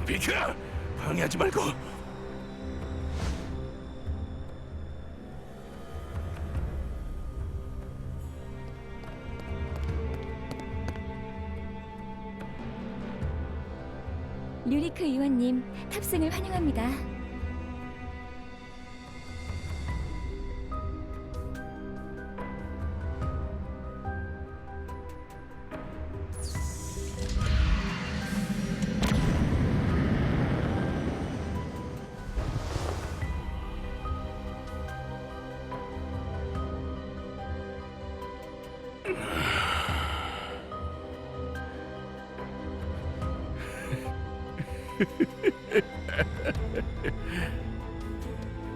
비켜! 방해하지 말고. 류리크 의원님, 탑승을 환영합니다.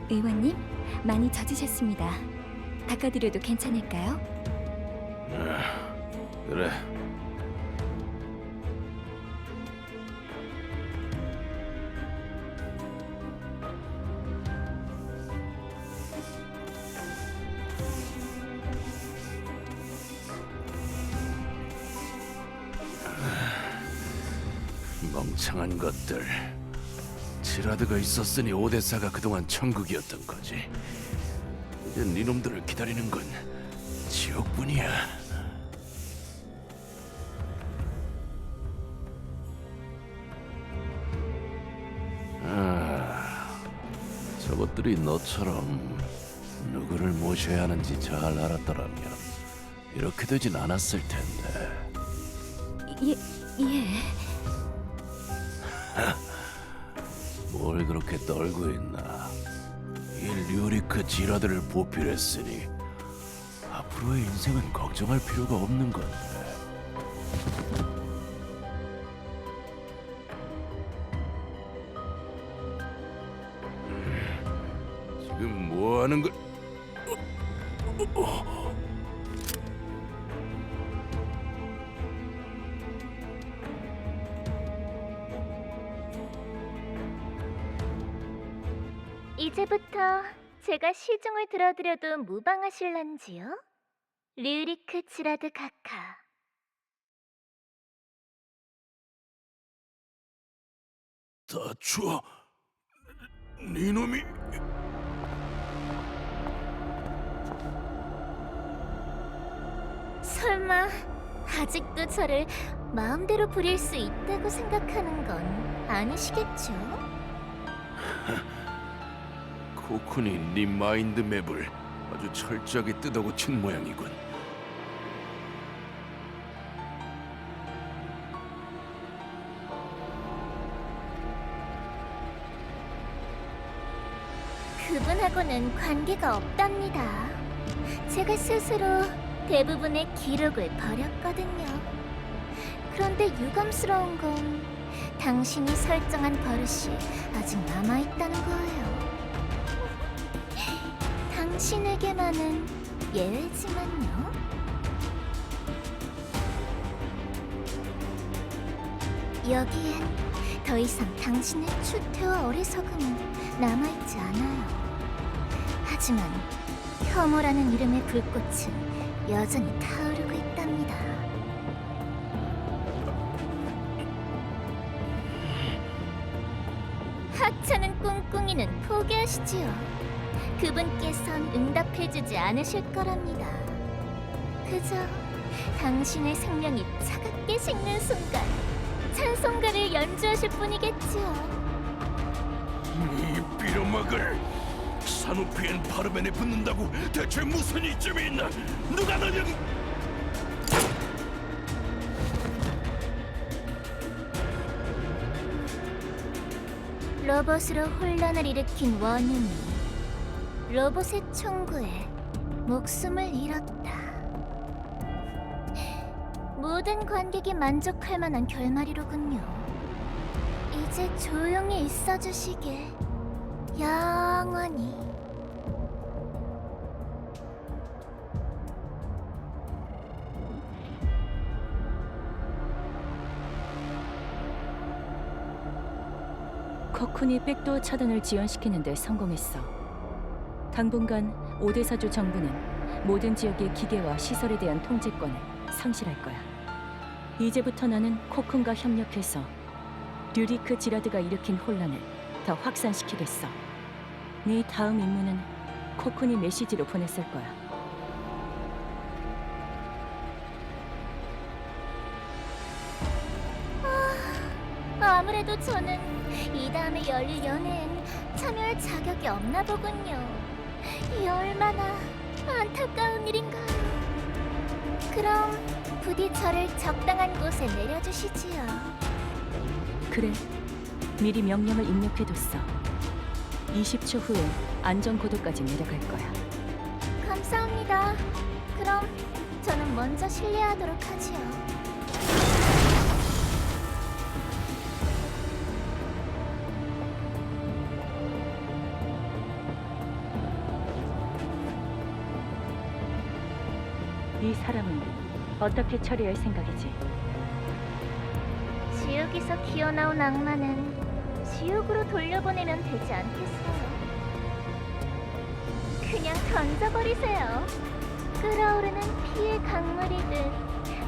의원님, 많이 젖으셨습니다. 닦아드려도 괜찮을까요? 그래. 멍청한 것들. 지라드가 있었으니 오데사가 그동안 천국이었던 거지. 이제 니놈들을 기다리는 건 지옥뿐이야. 저것들이 너처럼 누구를 모셔야 하는지 잘 알았더라면 이렇게 되진 않았을 텐데. 예. 뭘 그렇게 떨고 있나? 이 류리크 지라드를 보필했으니 앞으로의 인생은 걱정할 필요가 없는 건데. 지금 뭐 하는 걸? 이제부터 제가 시중을 들어드려도 무방하실런지요? 류리크 지라드 카카. 다추아, 니놈이 설마 아직도 저를 마음대로 부릴 수 있다고 생각하는 건 아니시겠죠? 코쿤이 네 마인드 맵을 아주 철저하게 뜯어고친 모양이군. 그분하고는 관계가 없답니다. 제가 스스로 대부분의 기록을 버렸거든요. 그런데 유감스러운 건 당신이 설정한 버릇이 아직 남아있다는 거예요. 당신에게만은 예외지만요. 여기엔 더 이상 당신의 추태와 어리석음은 남아있지 않아요. 하지만 혐오라는 이름의 불꽃은 여전히 타오르고 있답니다. 하찮은 꿍꿍이는 포기하시지요. 그분께선 응답해주지 않으실 거랍니다. 그저 당신의 생명이 차갑게 식는 순간 찬송가를 연주하실 뿐이겠지요. 이 빌어먹을 사누피엔 파르벤에 붙는다고 대체 무슨 이점이 있나? 누가 널 여기? 로봇으로 혼란을 일으킨 원인이 로봇의 총구에 목숨을 잃었다. 모든 관객이 만족할 만한 결말이로군요. 이제 조용히 있어주시길, 영원히. 코쿤이 백도어 차단을 지연시키는 데 성공했어. 당분간 오데사주 정부는 모든 지역의 기계와 시설에 대한 통제권을 상실할 거야. 이제부터 나는 코쿤과 협력해서 류리크 지라드가 일으킨 혼란을 더 확산시키겠어. 네 다음 임무는 코쿤이 메시지로 보냈을 거야. 아무래도 저는 이 다음에 열릴 연애엔 참여할 자격이 없나 보군요. 이 얼마나 안타까운 일인가요. 그럼 부디 저를 적당한 곳에 내려주시지요. 그래, 미리 명령을 입력해뒀어. 20초 후에 안전고도까지 내려갈 거야. 감사합니다. 그럼 저는 먼저 실례하도록 하지요. 이 사람은 어떻게 처리할 생각이지? 지옥에서 기어나온 악마는 지옥으로 돌려보내면 되지 않겠어요? 그냥 던져버리세요. 끓어오르는 피의 강물이든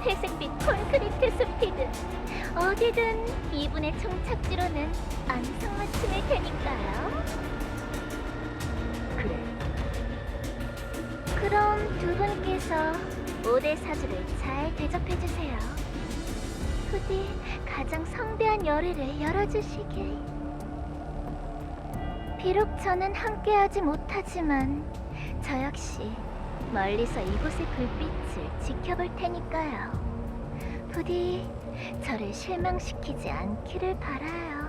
회색빛 콘크리트 숲이든 어디든 이분의 종착지로는 안성맞춤일 테니까요. 그래, 그럼 두 분께서 5대 사주를 잘 대접해주세요. 부디 가장 성대한 열애를 열어주시길. 비록 저는 함께하지 못하지만 저 역시 멀리서 이곳의 불빛을 지켜볼 테니까요. 부디 저를 실망시키지 않기를 바라요.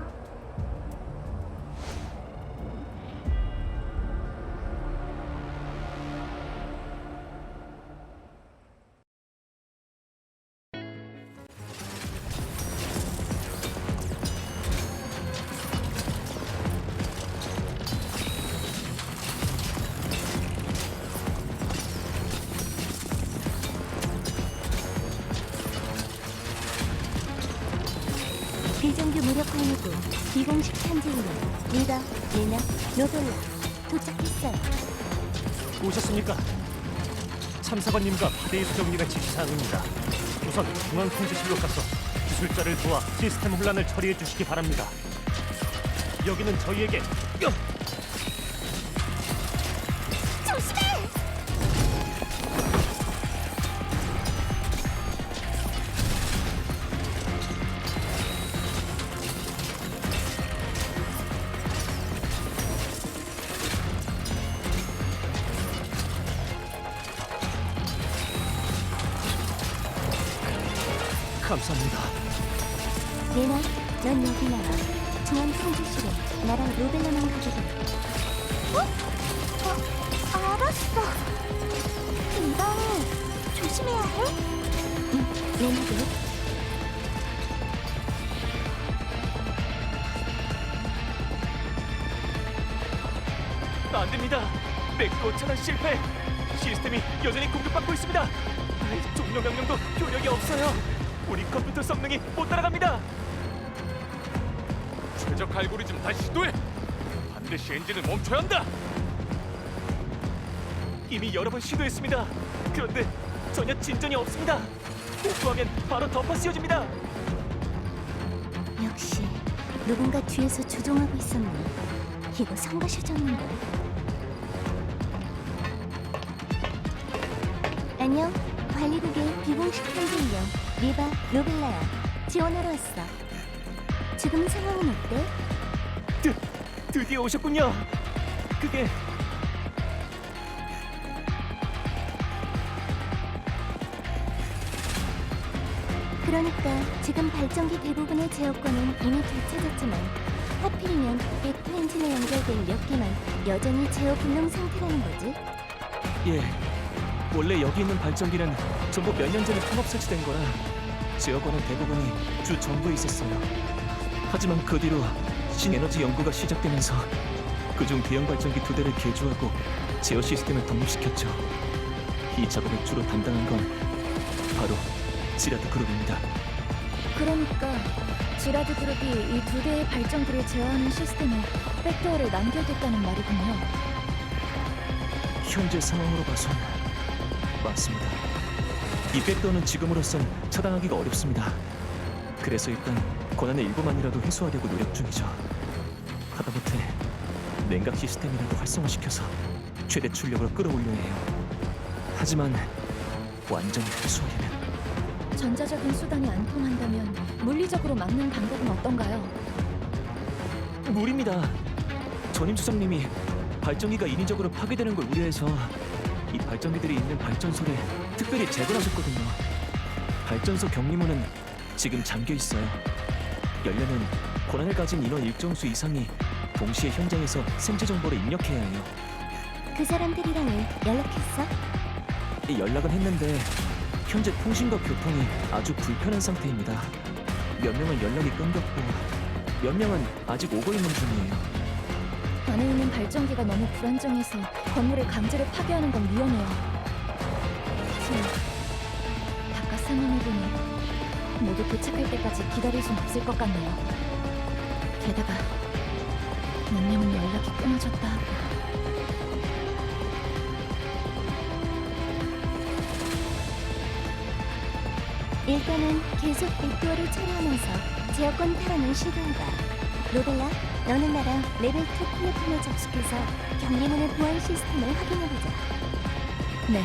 비정규 무력 공유도 비공식 편지로 리더, 레나, 노벨라 도착했어요. 오셨습니까? 참사관님과 파데이 수정님의 지시사항입니다. 우선 중앙 통제실로 가서 기술자를 도와 시스템 혼란을 처리해 주시기 바랍니다. 여기는 저희에게 조심해! 감사합니다. 레나, 넌 여기 나와. 중앙 통제실에 나랑 노벨라만 가게 돼. 알았어. 금방 조심해야 해. 응, 레나도. 안 됩니다. 매크로 차단 실패. 시스템이 여전히 공격받고 있습니다. 종료 명령도 효력이 없어요. 우리 컴퓨터 성능이 못 따라갑니다. 최적 알고리즘 다시 시도해. 반드시 엔진을 멈춰야 한다. 이미 여러 번 시도했습니다. 그런데 전혀 진전이 없습니다. 오프하면 바로 덮어 씌워집니다. 역시 누군가 뒤에서 조종하고 있었네. 이거 성가셔졌는걸. 안녕. 관리국의 비공식 편집용 리바 노벨라야. 지원하러 왔어. 지금 상황은 어때? 드디어 오셨군요. 그게 그러니까 지금 발전기 대부분의 제어권은 이미 되찾았지만 하필이면 F 엔진에 연결된 몇 개만 여전히 제어 불능 상태라는 거지. 예. 원래 여기 있는 발전기는 전부 몇 년 전에 통합 설치된 거라 제어권은 대부분이 주 정부에 있었어요. 하지만 그 뒤로 신에너지 연구가 시작되면서 그중 대형 발전기 2대를 개조하고 제어 시스템을 독립시켰죠. 이 작업을 주로 담당한 건 바로 지라드 그룹입니다. 그러니까 지라드 그룹이 이 두 대의 발전기를 제어하는 시스템에 백도어를 남겨뒀다는 말이군요. 현재 상황으로 봐선 맞습니다. 이 백도어는 지금으로선 차단하기가 어렵습니다. 그래서 일단 고난의 일부만이라도 해소하려고 노력 중이죠. 하다못해 냉각 시스템이라도 활성화시켜서 최대 출력으로 끌어올려야 해요. 하지만 완전히 회수하려면 전자적인 수단이 안 통한다면 물리적으로 막는 방법은 어떤가요? 무리입니다. 전임 수석님이 발전기가 인위적으로 파괴되는 걸 우려해서 이 발전기들이 있는 발전소를 특별히 재건하셨거든요. 발전소 격리문은 지금 잠겨 있어요. 열려면 권한을 가진 인원 일정 수 이상이 동시에 현장에서 생체 정보를 입력해야 해요. 그 사람들이랑은 연락했어? 연락은 했는데 현재 통신과 교통이 아주 불편한 상태입니다. 몇 명은 연락이 끊겼고 몇 명은 아직 오고 있는 중이에요. 안에 있는 발전기가 너무 불안정해서 건물을 강제로 파괴하는 건 위험해요. 하지만 바깥 상황을 보니 모두 도착할 때까지 기다릴 순 없을 것 같네요. 게다가 몇 명은 연락이 끊어졌다 하고. 일단은 계속 빅도어를 처리하면서 제어권 탈환을 시도해봐. 로벨라, 너는 나랑 레벨 2 플랫폼에 접속해서 격리문의 보안 시스템을 확인해보자. 네.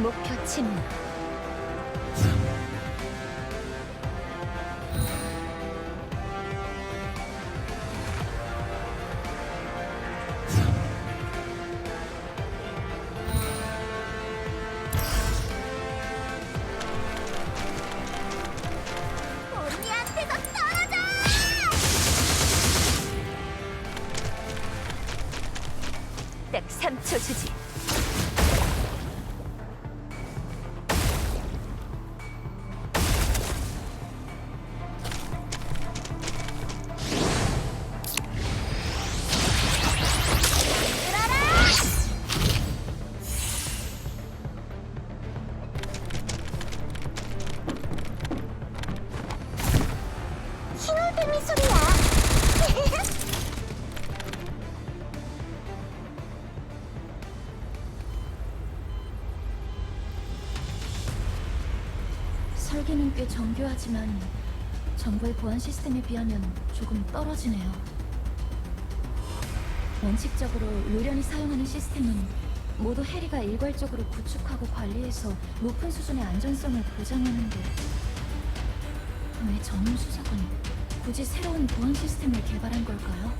목표 침묵. 언니한테서 떨어져! 딱 3초 주지. 싱얼뱅이 소리야. 설계는 꽤 정교하지만 정부의 보안 시스템에 비하면 조금 떨어지네요. 원칙적으로 요련히 사용하는 시스템은 모두 해리가 일괄적으로 구축하고 관리해서 높은 수준의 안전성을 보장하는데 왜 전임 수석은 굳이 새로운 보안 시스템을 개발한 걸까요?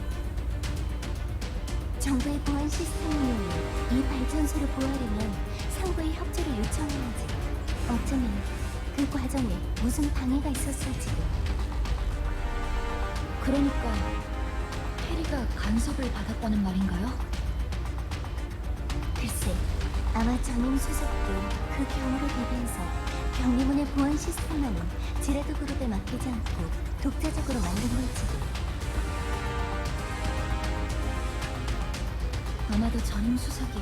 정부의 보안 시스템은 이 발전소를 보호하려면 상부의 협조를 요청해야지. 어쩌면 그 과정에 무슨 방해가 있었을지도. 그러니까 해리가 간섭을 받았다는 말인가요? 글쎄, 아마 전임 수석도 그 경우를 대비해서 격리문의 보안 시스템만은 지라도 그룹에 맡기지 않고 독자적으로 만든 걸지도. 아마도 전임 수석이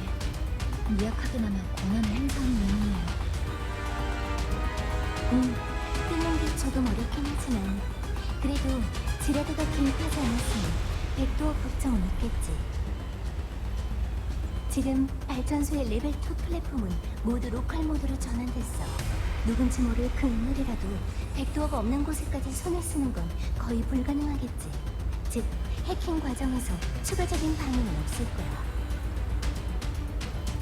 미약하게나마 권한을 행사하는 의미예요. 끊는 게 조금 어렵긴 하지만 그래도 지라드가 개입하지 않았으면 백도어 걱정은 없겠지. 지금 발전소의 레벨 2 플랫폼은 모두 로컬 모드로 전환됐어. 누군지 모를 그 인물이라도 백도어가 없는 곳에까지 손을 쓰는 건 거의 불가능하겠지. 즉, 해킹 과정에서 추가적인 방해는 없을 거야.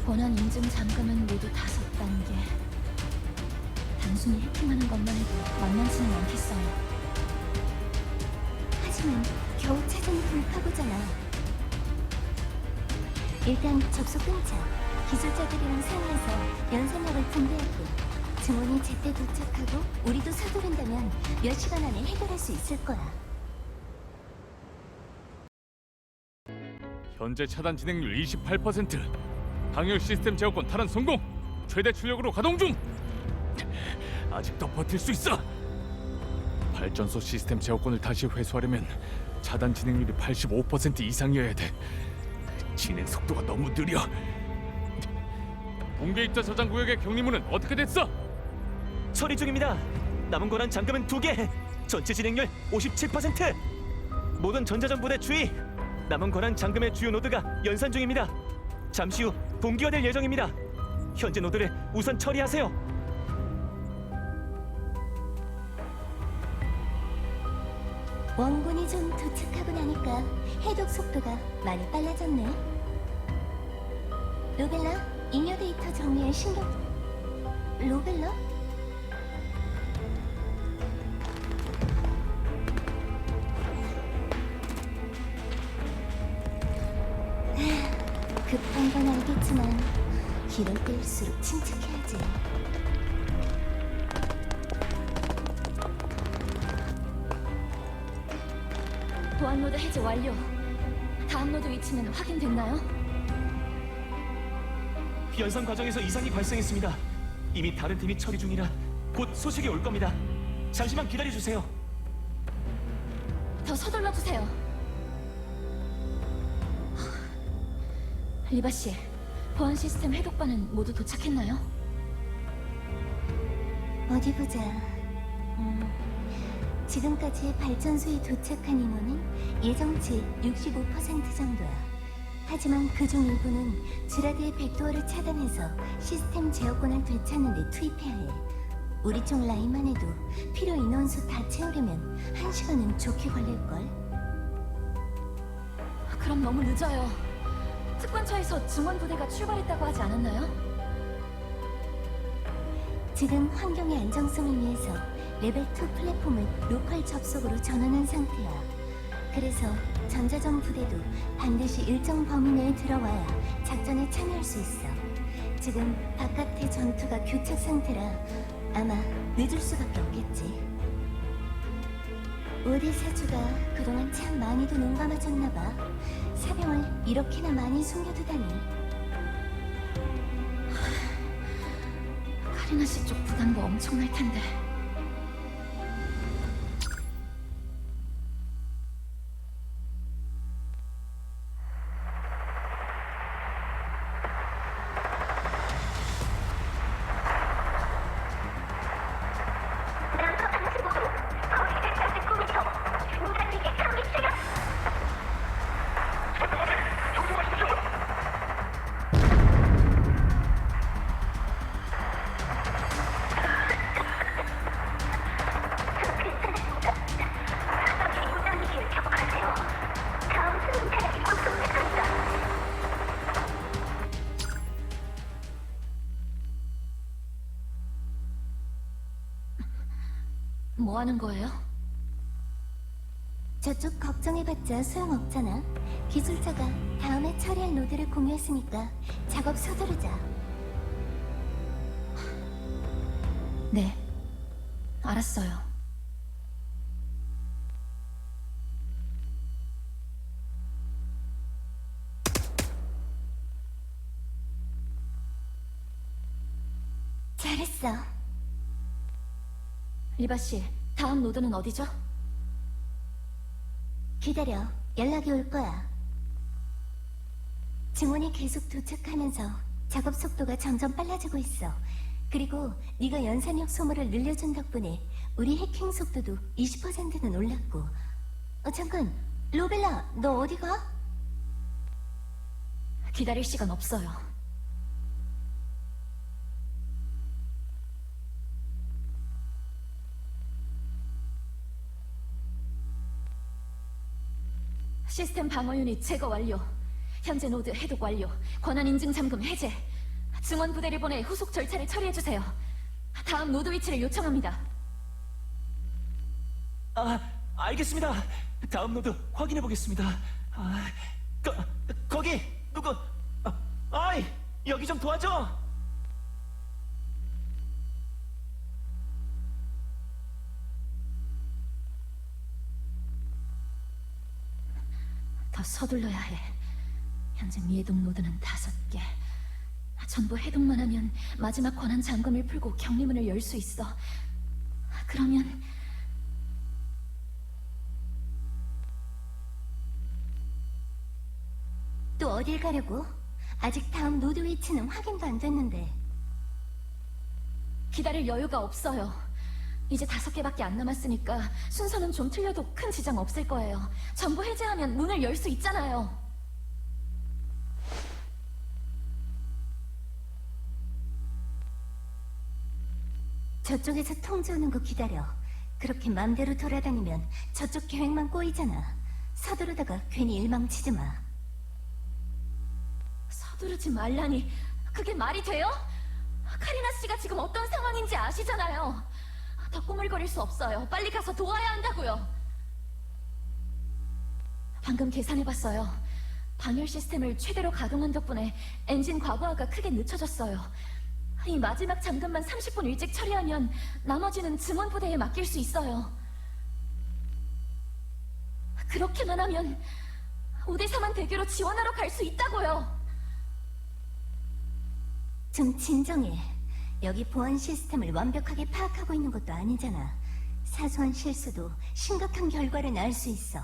권한 인증 잠금은 모두 5단계. 단순히 해킹하는 것만 해도 만만치는 않겠어요. 하지만 겨우 찾은 불파구잖아. 일단 접속 끊자. 기술자들이랑 상의해서 연산력을 분배하고 증원이 제때 도착하고 우리도 서두른다면 몇 시간 안에 해결할 수 있을 거야. 현재 차단 진행률 28%. 방열 시스템 제어권 탈환 성공. 최대 출력으로 가동 중. 아직도 버틸 수 있어. 발전소 시스템 제어권을 다시 회수하려면 차단 진행률이 85% 이상이어야 돼. 진행 속도가 너무 느려. 공개 입자 저장 구역의 격리문은 어떻게 됐어? 처리 중입니다. 남은 권한 잠금은 2개. 전체 진행률 57%. 모든 전자전부대 주의. 남은 권한 잠금의 주요 노드가 연산 중입니다. 잠시 후 동기화될 예정입니다. 현재 노드를 우선 처리하세요. 원군이 좀 도착하고 나니까 해독 속도가 많이 빨라졌네. 로벨라, 잉여 데이터 정리에 신경... 로벨라? 급한 건 알겠지만 이럴 때일수록 침착해야지. 보안 노드 해제 완료. 다음 노드 위치는 확인됐나요? 연산 과정에서 이상이 발생했습니다. 이미 다른 팀이 처리 중이라 곧 소식이 올 겁니다. 잠시만 기다려주세요. 더 서둘러 주세요. 리바 씨, 보안 시스템 해독반은 모두 도착했나요? 어디 보자. 지금까지 발전소에 도착한 인원은 예정치 65% 정도야. 하지만 그중 일부는 지라드의 백도어를 차단해서 시스템 제어권을 되찾는 데 투입해야 해. 우리 쪽 라인만 해도 필요 인원수 다 채우려면 1시간은 좋게 걸릴걸. 그럼 너무 늦어요. 특권처에서 증원 부대가 출발했다고 하지 않았나요? 지금 환경의 안정성을 위해서 레벨 2 플랫폼을 로컬 접속으로 전환한 상태야. 그래서 전자전 부대도 반드시 일정 범위 내에 들어와야 작전에 참여할 수 있어. 지금 바깥의 전투가 교착 상태라 아마 늦을 수밖에 없겠지. 우리 사주가 그동안 참 많이도 눈감아줬나 봐. 사병을 이렇게나 많이 숨겨두다니. 카리나 씨 쪽 부담도 엄청날 텐데. 뭐 하는 거예요? 저쪽 걱정해봤자 소용없잖아. 기술자가 다음에 처리할 노드를 공유했으니까 작업 서두르자. 네, 알았어요. 잘했어. 리바 씨, 다음 노드는 어디죠? 기다려. 연락이 올 거야. 증원이 계속 도착하면서 작업 속도가 점점 빨라지고 있어. 그리고 네가 연산력 소모를 늘려준 덕분에 우리 해킹 속도도 20%는 올랐고. 잠깐, 로벨라, 너 어디 가? 기다릴 시간 없어요. 시스템 방어 유닛 제거 완료. 현재 노드 해독 완료. 권한 인증 잠금 해제. 증원 부대를 보내 후속 절차를 처리해주세요. 다음 노드 위치를 요청합니다. 알겠습니다. 다음 노드 확인해 보겠습니다. 거기 누구? 아이, 여기 좀 도와줘. 더 서둘러야 해. 현재 미해동 노드는 5개. 전부 해독만 하면 마지막 권한 잠금을 풀고 격리문을 열 수 있어. 그러면 또 어딜 가려고? 아직 다음 노드 위치는 확인도 안 됐는데. 기다릴 여유가 없어요. 이제 5개밖에 안 남았으니까 순서는 좀 틀려도 큰 지장 없을 거예요. 전부 해제하면 문을 열 수 있잖아요. 저쪽에서 통지 오는 거 기다려. 그렇게 맘대로 돌아다니면 저쪽 계획만 꼬이잖아. 서두르다가 괜히 일망치지 마. 서두르지 말라니. 그게 말이 돼요? 카리나 씨가 지금 어떤 상황인지 아시잖아요. 더 꾸물거릴 수 없어요. 빨리 가서 도와야 한다고요. 방금 계산해봤어요. 방열 시스템을 최대로 가동한 덕분에 엔진 과부하가 크게 늦춰졌어요. 이 마지막 잠금만 30분 일찍 처리하면 나머지는 증원 부대에 맡길 수 있어요. 그렇게만 하면 오대사만 대교로 지원하러 갈 수 있다고요. 좀 진정해. 여기 보안 시스템을 완벽하게 파악하고 있는 것도 아니잖아. 사소한 실수도 심각한 결과를 낳을 수 있어.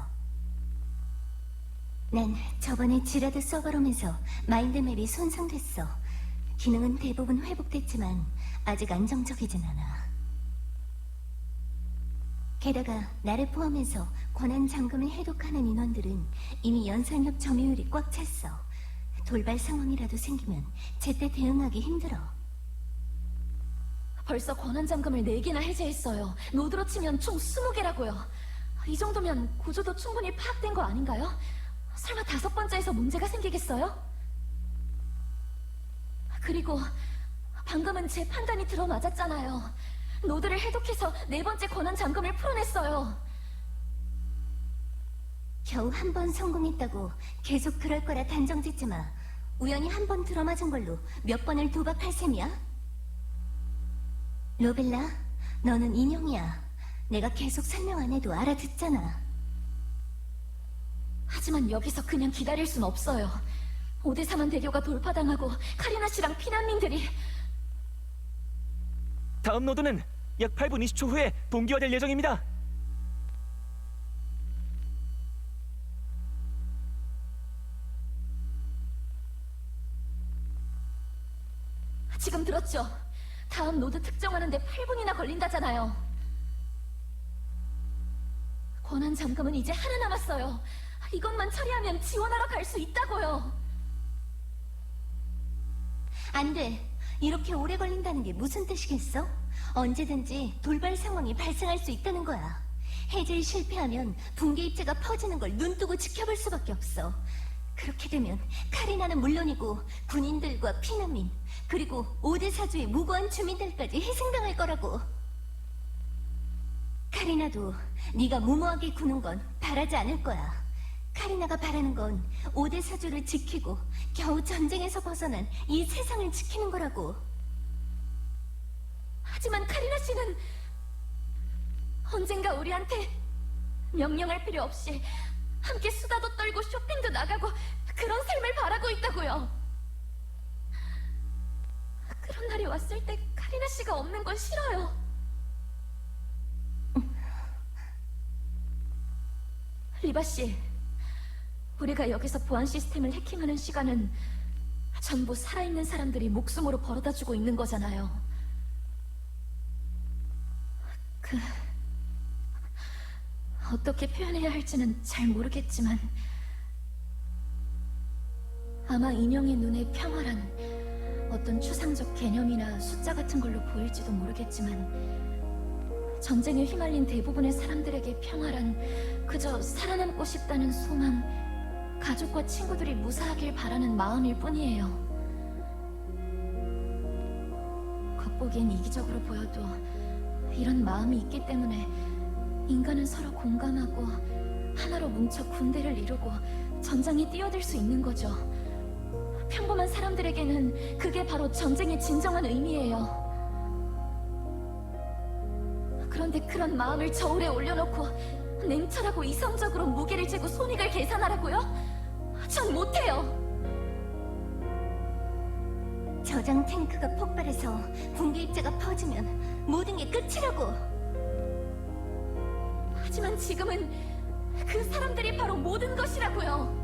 난 저번에 지라드 서버룸에서 마인드맵이 손상됐어. 기능은 대부분 회복됐지만 아직 안정적이진 않아. 게다가 나를 포함해서 권한 잠금을 해독하는 인원들은 이미 연산력 점유율이 꽉 찼어. 돌발 상황이라도 생기면 제때 대응하기 힘들어. 벌써 권한 잠금을 4개나 해제했어요. 노드로 치면 총 20개라고요. 이 정도면 구조도 충분히 파악된 거 아닌가요? 설마 5번째에서 문제가 생기겠어요? 그리고 방금은 제 판단이 들어맞았잖아요. 노드를 해독해서 4번째 권한 잠금을 풀어냈어요. 겨우 한 번 성공했다고 계속 그럴 거라 단정 짓지 마. 우연히 한 번 들어맞은 걸로 몇 번을 도박할 셈이야? 로벨라, 너는 인형이야. 내가 계속 설명 안 해도 알아듣잖아. 하지만 여기서 그냥 기다릴 순 없어요. 오대사만 대교가 돌파당하고 카리나 씨랑 피난민들이... 다음 노드는 약 8분 20초 후에 동기화될 예정입니다. 지금 들었죠? 다음 노드 특정하는데 8분이나 걸린다잖아요. 권한 잠금은 이제 하나 남았어요. 이것만 처리하면 지원하러 갈 수 있다고요. 안 돼. 이렇게 오래 걸린다는 게 무슨 뜻이겠어? 언제든지 돌발 상황이 발생할 수 있다는 거야. 해제에 실패하면 붕괴 입자가 퍼지는 걸 눈뜨고 지켜볼 수밖에 없어. 그렇게 되면 카리나는 물론이고 군인들과 피난민, 그리고 5대 사주의 무고한 주민들까지 희생당할 거라고. 카리나도 네가 무모하게 구는 건 바라지 않을 거야. 카리나가 바라는 건 5대 사주를 지키고 겨우 전쟁에서 벗어난 이 세상을 지키는 거라고. 하지만 카리나 씨는 언젠가 우리한테 명령할 필요 없이 함께 수다도 떨고 쇼핑도 나가고 그런 삶을 바라고 있다고요. 그런 날이 왔을 때 카리나 씨가 없는 건 싫어요. 리바 씨, 우리가 여기서 보안 시스템을 해킹하는 시간은 전부 살아있는 사람들이 목숨으로 벌어다주고 있는 거잖아요. 어떻게 표현해야 할지는 잘 모르겠지만 아마 인형의 눈에 평화란 어떤 추상적 개념이나 숫자 같은 걸로 보일지도 모르겠지만 전쟁에 휘말린 대부분의 사람들에게 평화란 그저 살아남고 싶다는 소망, 가족과 친구들이 무사하길 바라는 마음일 뿐이에요. 겉보기엔 이기적으로 보여도 이런 마음이 있기 때문에 인간은 서로 공감하고 하나로 뭉쳐 군대를 이루고 전장에 뛰어들 수 있는 거죠. 평범한 사람들에게는 그게 바로 전쟁의 진정한 의미예요. 그런데 그런 마음을 저울에 올려놓고 냉철하고 이성적으로 무게를 재고 손익을 계산하라고요? 전 못해요. 저장 탱크가 폭발해서 붕괴 입자가 퍼지면 모든 게 끝이라고. 하지만 지금은 그 사람들이 바로 모든 것이라고요.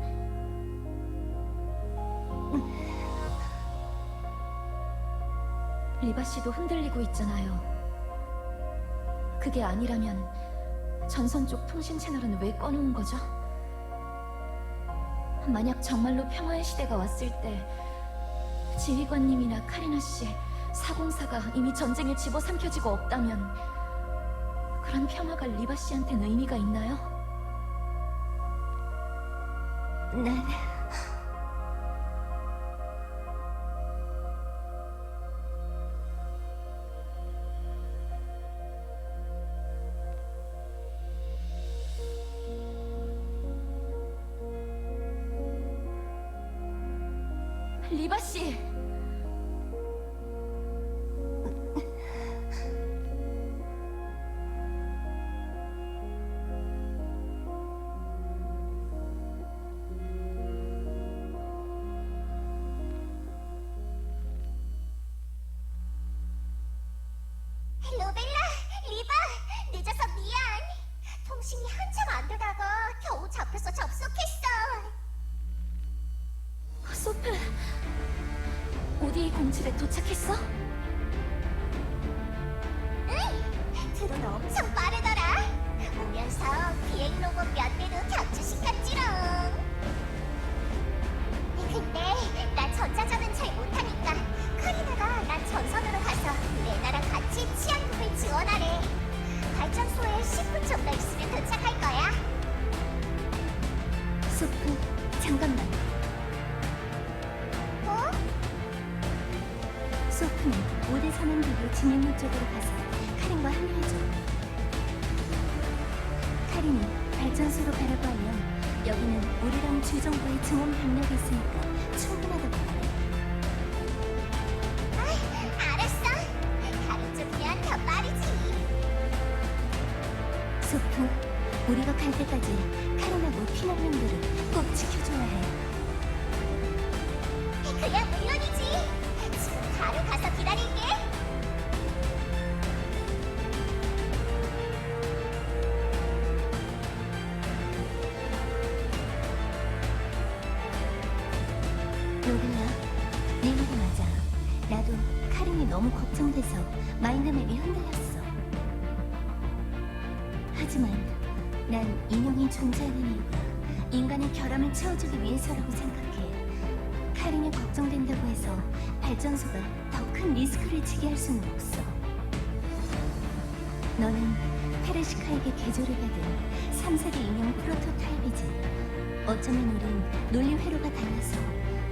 리바 씨도 흔들리고 있잖아요. 그게 아니라면 전선 쪽 통신 채널은 왜 꺼놓은 거죠? 만약 정말로 평화의 시대가 왔을 때 지휘관님이나 카리나 씨, 사공사가 이미 전쟁에 집어삼켜지고 없다면 그런 평화가 리바 씨한테는 의미가 있나요? 난 리바 씨! 로벨라, 리바, 늦어서 미안. 통신이 한참 안 되다가 겨우 잡혀서 접속했어. 소프, 오디 공집에 도착했어? 응, 드론 엄청 빠르더라. 오면서 비행 로봇 몇 대도 격추시켰지롱. 근데 나 전자전은 잘 못하니까 카리나가 나 전선으로 가서 레나랑 같이 치안국을 지원하래. 발전소에 10분 정도 있으면 도착할 거야. 소프, 잠깐만. 어? 소프는 5대 선행대교 진입로 쪽으로 가서 카린과 합류해줘. 카린이 발전소로 가라고 하면 여기는 우리랑 주정부의 증원 병력이 있으니까 충분하다고 말해. 알았어. 다른 쪽이면 더 빠르지. 소프, 우리가 갈 때까지 카린하고 피난민들을 꼭 지켜줘야 해. 그야 물론이지. 지금 바로 가서 기다릴게. 로벨라, 네 말이 맞아. 나도 카린이 너무 걱정돼서 마인드맵이 흔들렸어. 하지만 난 인형이 존재하는 이유가 인간의 결함을 채워주기 위해서라고 생각해. 카린이 걱정된다고 해서 발전소가 더 큰 리스크를 지게 할 수는 없어. 너는 페르시카에게 개조를 받은 3세대 인형 프로토타입이지. 어쩌면 우린 논리 회로가 달라서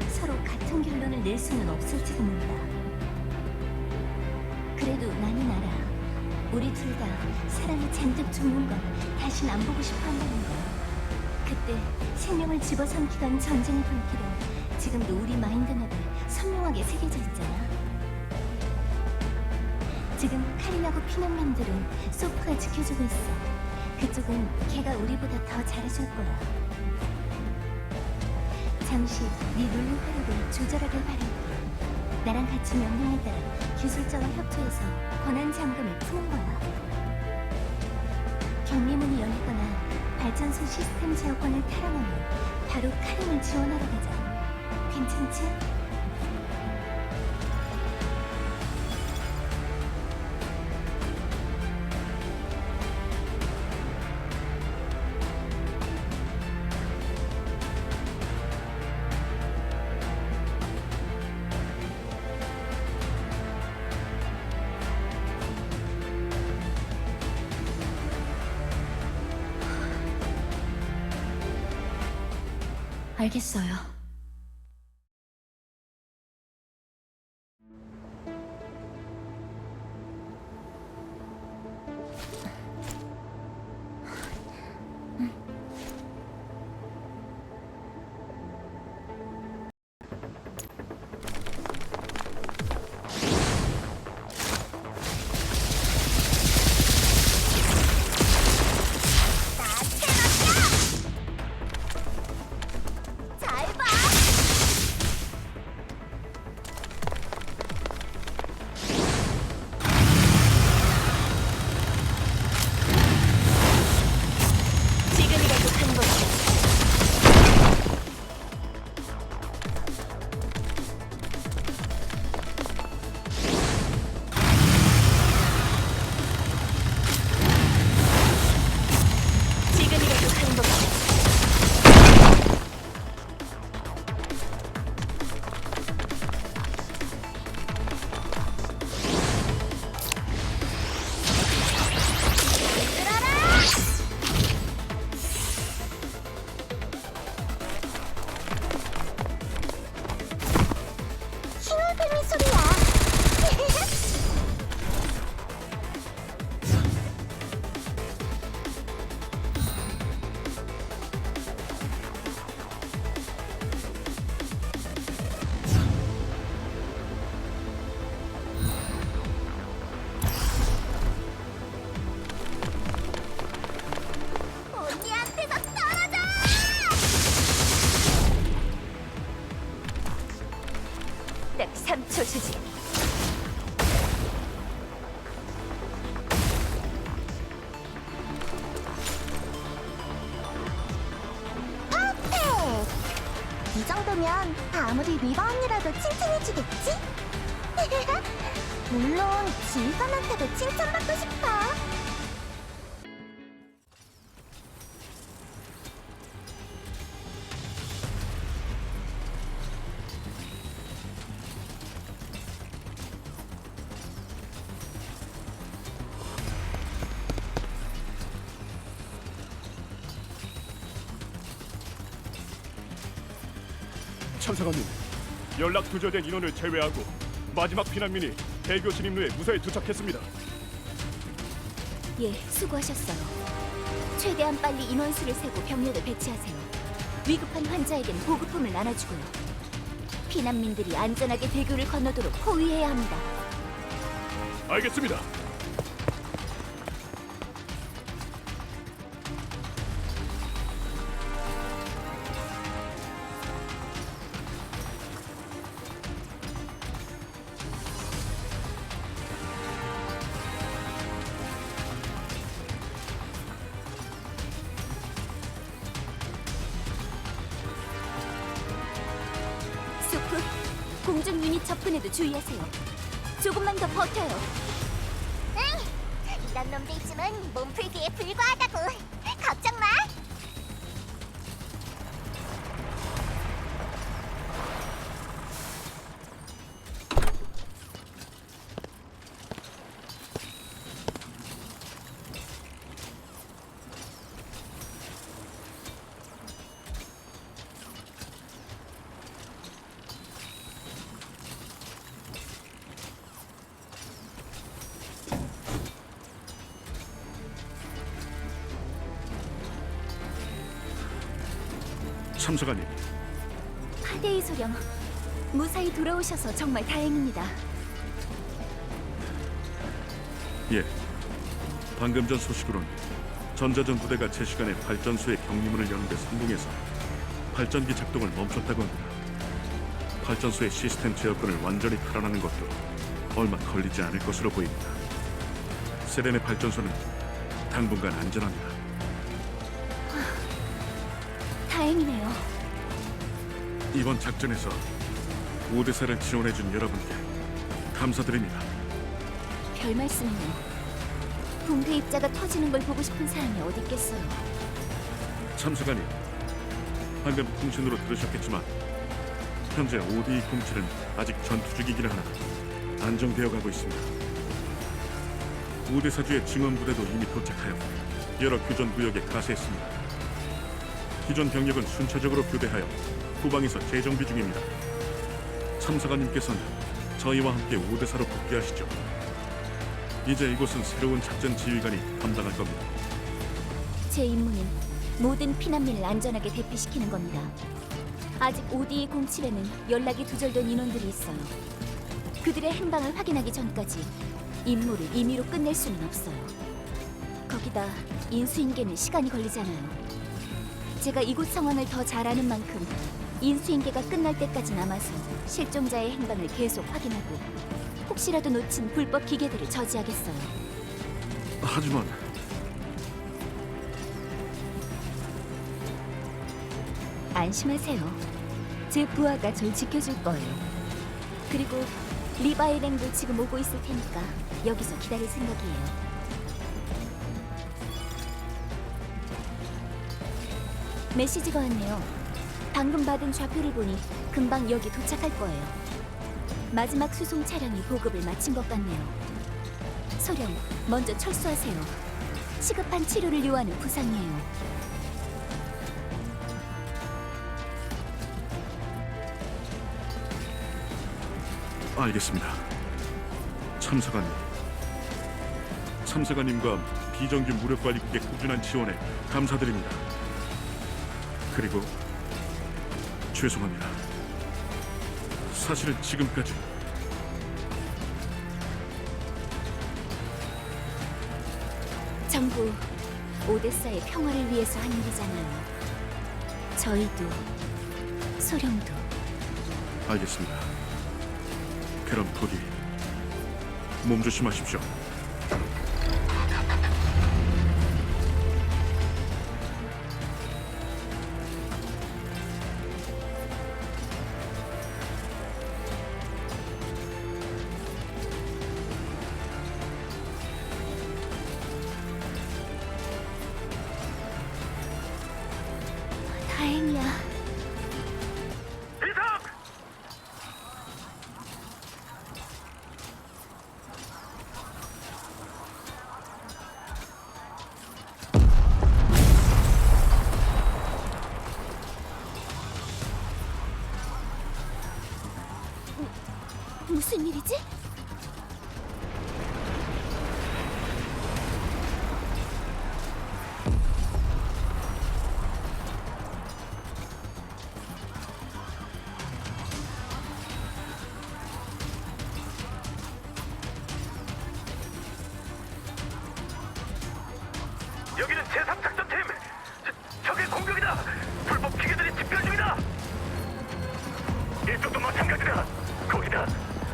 서로 같은 결론을 낼 수는 없을지도 몰라. 그래도 나는 알아. 우리 둘 다 사랑이 잔뜩 죽는 건 다신 안 보고 싶어 한다는 걸. 그때 생명을 집어삼키던 전쟁의 불길은 지금도 우리 마인드맵에 선명하게 새겨져 있잖아. 지금 카린하고 피난민들은 소프가 지켜주고 있어. 그쪽은 걔가 우리보다 더 잘해줄 거야. 잠시 네 논리 회로를 조절하길 바랄게. 나랑 같이 명령에 따라 기술자와 협조해서 권한 잠금을 푸는 거야. 격리문이 열리거나 발전소 시스템 제어권을 탈환하면 바로 카린을 지원하러 가자. 괜찮지? 알겠어요. 잘 봐. 지금이라도 한 번. 지금이라도 한 번. 힘을 빼는 소리야. 언니한테서 떨어져! 딱 3초 주지. 이 정도면 아무리 리바 언니라도 칭찬해주겠지? 물론 지휘관한테도 칭찬받고 싶어. 참사관님, 연락 두절된 인원을 제외하고 마지막 피난민이 대교 진입로에 무사히 도착했습니다. 예, 수고하셨어요. 최대한 빨리 인원수를 세고 병력을 배치하세요. 위급한 환자에겐 보급품을 나눠주고요. 피난민들이 안전하게 대교를 건너도록 호위해야 합니다. 알겠습니다. 소프, 공중 유닛 접근에도 주의하세요. 조금만 더 버텨요. 응! 이런 놈들 있으면 몸풀기에 불과하다고. 걱정 마. 참사관님, 하데이 소령, 무사히 돌아오셔서 정말 다행입니다. 예. 방금 전 소식으로는 전자전 부대가 제 시간에 발전소의 격리문을 여는 데 성공해서 발전기 작동을 멈췄다고 합니다. 발전소의 시스템 제어권을 완전히 탈환하는 것도 얼마 걸리지 않을 것으로 보입니다. 세레네 발전소는 당분간 안전합니다. 다행이네요. 이번 작전에서 오대사를 지원해준 여러분께 감사드립니다. 별 말씀을요. 붕대 입자가 터지는 걸 보고 싶은 사람이 어디 있겠어요. 참사관님, 방금 통신으로 들으셨겠지만 현재 OD 공치는 아직 전투 중이긴 하나 안정되어 가고 있습니다. 오대사주의 증원부대도 이미 도착하여 여러 교전 구역에 가세했습니다. 기존 병력은 순차적으로 교대하여 후방에서 재정비 중입니다. 참사관님께서는 저희와 함께 5대사로 복귀하시죠. 이제 이곳은 새로운 작전 지휘관이 담당할 겁니다. 제 임무는 모든 피난민을 안전하게 대피시키는 겁니다. 아직 ODE-07에는 연락이 두절된 인원들이 있어요. 그들의 행방을 확인하기 전까지 임무를 임의로 끝낼 수는 없어요. 거기다 인수인계는 시간이 걸리잖아요. 제가 이곳 상황을 더 잘 아는 만큼 인수인계가 끝날 때까지 남아서 실종자의 행방을 계속 확인하고 혹시라도 놓친 불법 기계들을 저지하겠어요. 하지만 안심하세요. 제 부하가 절 지켜줄 거예요. 그리고 리바이랭도 지금 오고 있을 테니까 여기서 기다릴 생각이에요. 메시지가 왔네요. 방금 받은 좌표를 보니 금방 여기 도착할 거예요. 마지막 수송 차량이 보급을 마친 것 같네요. 소령, 먼저 철수하세요. 시급한 치료를 요하는 부상이에요. 알겠습니다. 참사관님과 비정규 무력관리국의 꾸준한 지원에 감사드립니다. 그리고 죄송합니다. 사실은 지금까지 전부 오데사의 평화를 위해서 한 일이잖아요. 저희도, 소령도. 알겠습니다. 그럼 부디 몸 조심하십시오. 다행이야. 무슨 일이지? 여기는 제3작전팀! 적의 공격이다! 불법 기계들이 집결 중이다! 이쪽도 마찬가지다! 거기다!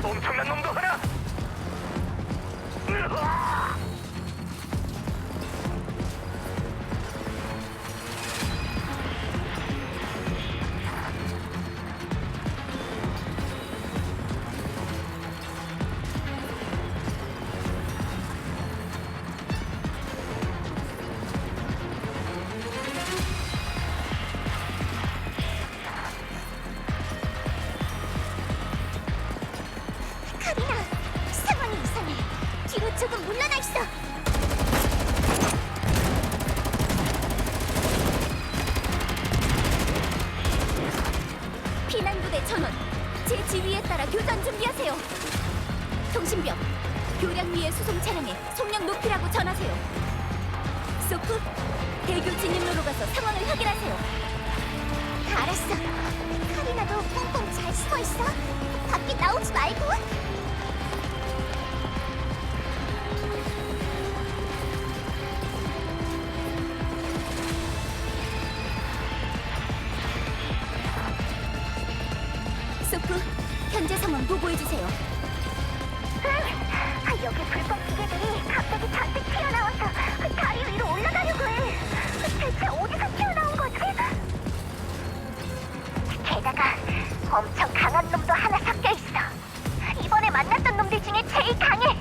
엄청난 놈도 하나! 으아! 카리나, 상황이 이상해. 뒤로 조금 물러나 있어. 피난부대 전원, 제 지휘에 따라 교전 준비하세요. 통신병, 교량 위의 수송 차량에 속력 높이라고 전하세요. 소프, 대교 진입로로 가서 상황을 확인하세요. 알았어. 카리나도 꽁꽁 잘 숨어 있어. 밖에 나오지 말고. 소프, 현재 상황 보고해주세요. 여기 불법 기계들이 갑자기 잔뜩 튀어나와서 다리 위로 올라가려고 해. 대체 어디서 튀어나온 거지? 게다가 엄청 강한 놈도 하나 섞여 있어. 이번에 만났던 놈들 중에 제일 강해.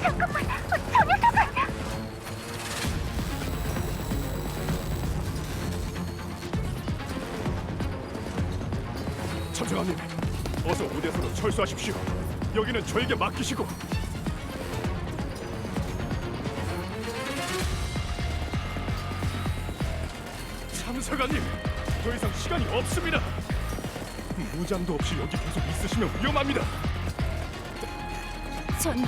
잠깐만, 저 녀석은! 참사관님, 어서 우대서로 철수하십시오. 여기는 저에게 맡기시고. 참사관님, 더 이상 시간이 없습니다. 무장도 없이 여기 계속 있으시면 위험합니다. 전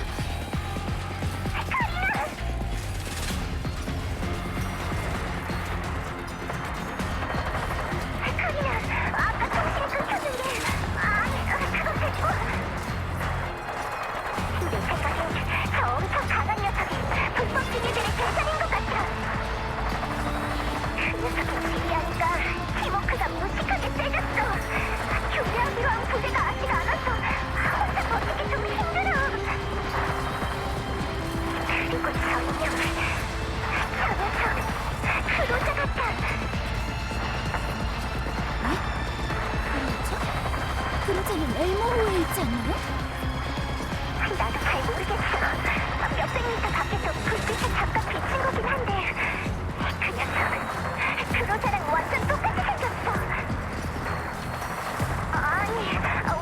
아까 정신이 끊겼는데 그건 됐고 내 생각엔 저 엄청 강한 녀석이 불법 기계들의 대상인 것 같아. 그 녀석이 지휘하니까 팀워크가 무식하게 세졌어. 교대하기로 한 부대가 아직 안 와서 혼자 버티기 좀 힘들어. 그리고 저 인형 저 녀석 그로자 같아. 그로자는 엘모호에 있지 않나요? 나도 잘 모르겠어. 몇백 미터 밖에서 불빛에 잠깐 비친 거긴 한데 그 녀석 그로자랑 완전 똑같이 생겼어. 아니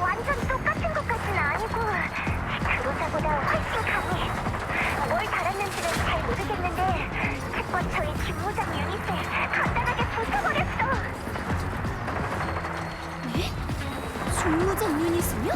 완전 똑같은 것까지는 아니고 그로자보다 훨씬 강해. 뭘 달았는지는 잘 모르겠는데 특권처의 중무장 유닛에 간단하게 붙어버렸어. 네? 중무장 유닛은요?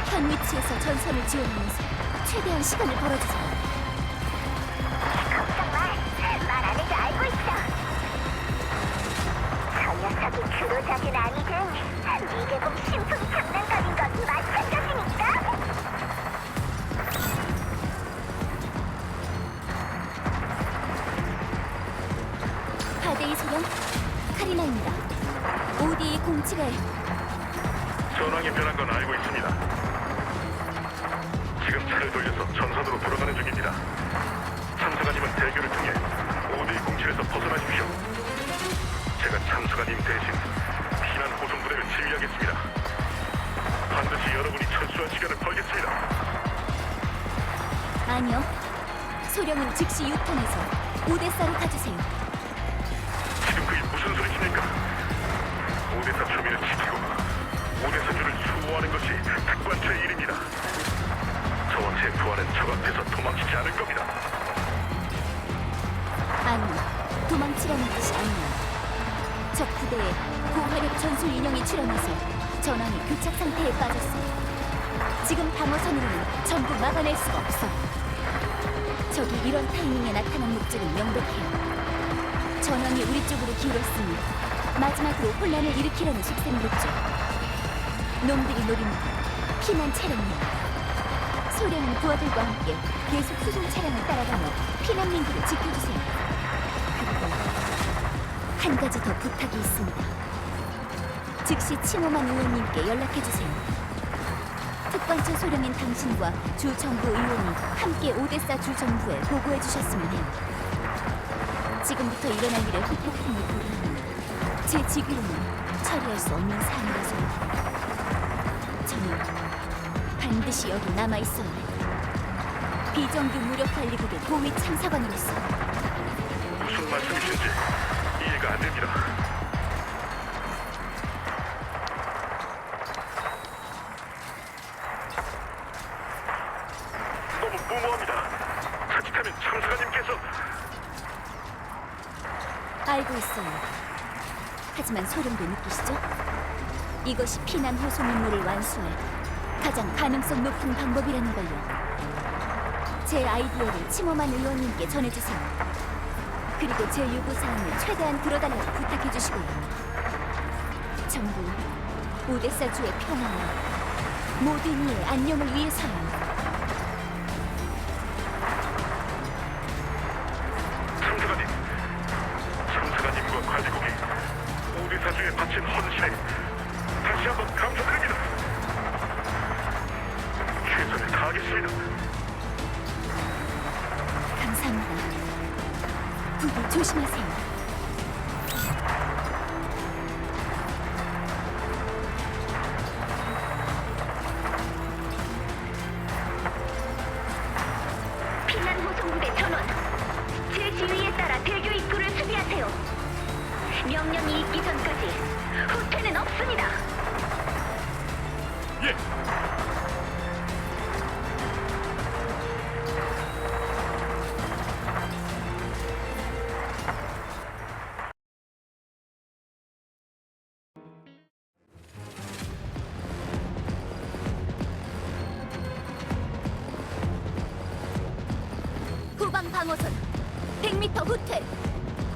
현 위치에서 전선을 지원하면서 최대한 시간을 벌어주세요. 걱정 마. 말 안 해도 알고 있어. 저 녀석이 그로자든 아니든 미개봉 신품 장난감인 건 마찬가지니까. 하데이 소령 카리나입니다. 오디의 공치가 전황이 변한 건 알고 있습니다. 지금 차를 돌려서 전선으로 돌아가는 중입니다. 참사관님은 대교를 통해 오드의 공치에서 벗어나십시오. 제가 참사관님 대신 피난 호송부대를 지휘하겠습니다. 반드시 여러분이 철수한 시간을 벌겠습니다. 아니요. 소령은 즉시 유턴해서 오데사로 가주세요. 지금 그게 무슨 소리십니까? 오데사 주민을 지키고 오데사주를 수호하는 것이 특관처의 일입니다. 저와 제 부하는 적 앞에서 도망치지 않을 겁니다. 아니요. 도망치라는 뜻이 아니에요. 적 부대에 고화력 전술 인형이 출현해서 전황이 교착 상태에 빠졌어요. 지금 방어선으로는 전부 막아낼 수가 없어요. 적이 이런 타이밍에 나타난 목적은 명백해요. 전황이 우리 쪽으로 기울었으니 마지막으로 혼란을 일으키려는 속셈이겠죠. 놈들이 노리는 피난 차량이에요. 소령은 부하들과 함께 계속 수송 차량을 따라가며 피난민들을 지켜주세요. 그리고 한 가지 더 부탁이 있습니다. 즉시 치모만 의원님께 연락해주세요. 특권처 소령인 당신과 주 정부 의원이 함께 오데사 주 정부에 보고해주셨으면 해요. 지금부터 일어날 일의 후폭풍을 고려하면 제 직위로는 처리할 수 없는 사안이라서요. 저는 반드시 여기 남아있어야 해요. 비정규 무력 관리국의 고위 참사관으로서. 무슨 말씀이신지 이해가 안 됩니다. 너무 무모합니다. 자칫하면 참사관님께서 알고 있어요. 하지만 소령도 느끼시죠? 이것이 피난 호소 임무를 완수할 가장 가능성 높은 방법이라는 걸요. 제 아이디어를 치모만 의원님께 전해주세요. 그리고 제 요구사항을 최대한 들어달라고 부탁해주시고요. 전부 오데사주의 평화와 모든 이의 안녕을 위해서요. 청사관님, 청사관님과 가지고기 모두 사주에 바친 헌신에 다시 한번 감사드립니다. 최선을 다하겠습니다. 감사합니다. 부디 조심하세요. 피난 호송부대 전원, 제 지휘에 따라 대교 입구를 수비하세요. 명령이 있기 전까지 후퇴는 없습니다. 예. 후방 방어선 100m 후퇴.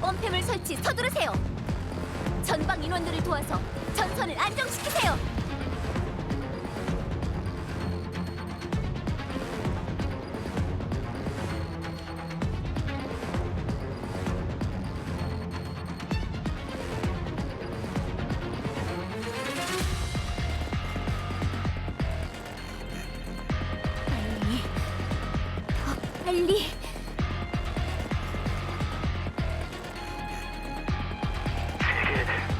엄폐물 설치 서두르세요. 전방 인원들을 도와서 전선을 안정시키세요. 빨리, 더 빨리.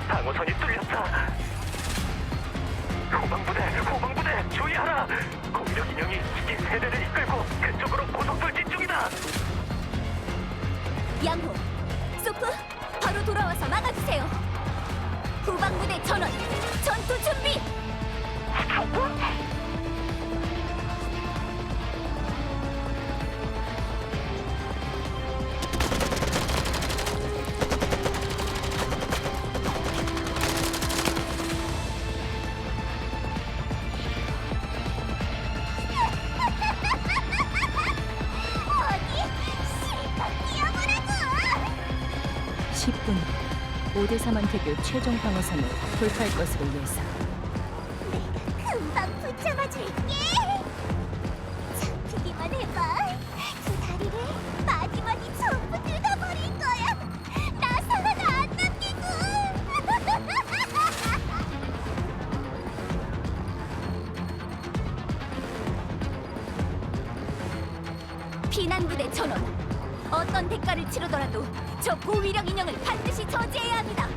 방어선이 뚫렸다. 후방부대 주의하라. 공격 인형이 이 세대를 이끌고 그쪽으로 고속 돌진 중이다. 양호, 소프, 바로 돌아와서 막아주세요. 후방부대 전원, 전투 준비! 어디? 실컷 뛰어보라고! 10분, 5대4만 대교 최종 방어선을 돌파할 것으로 예상. 내가 금방 붙잡아줄게. 잡히기만 해봐. 두 다리를 마디마디 전부 뜯어버릴 거야. 나 하나도 안 남기고. 피난부대 전원, 어떤 대가를 치르더라도 저 고위력 인형을 반드시 저지해야 합니다.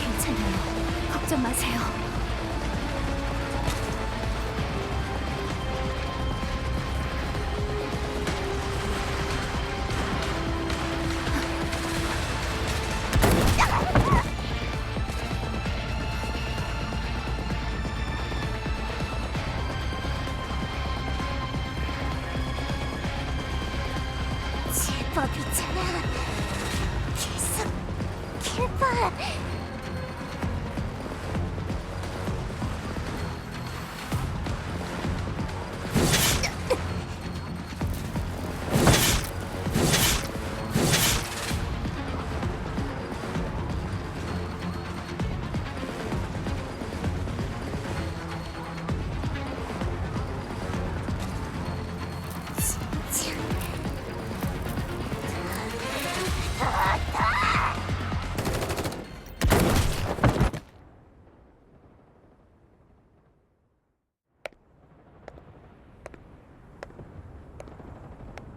괜찮아요. 걱정 마세요. 제법이잖아. 계속 해봐. 진짜.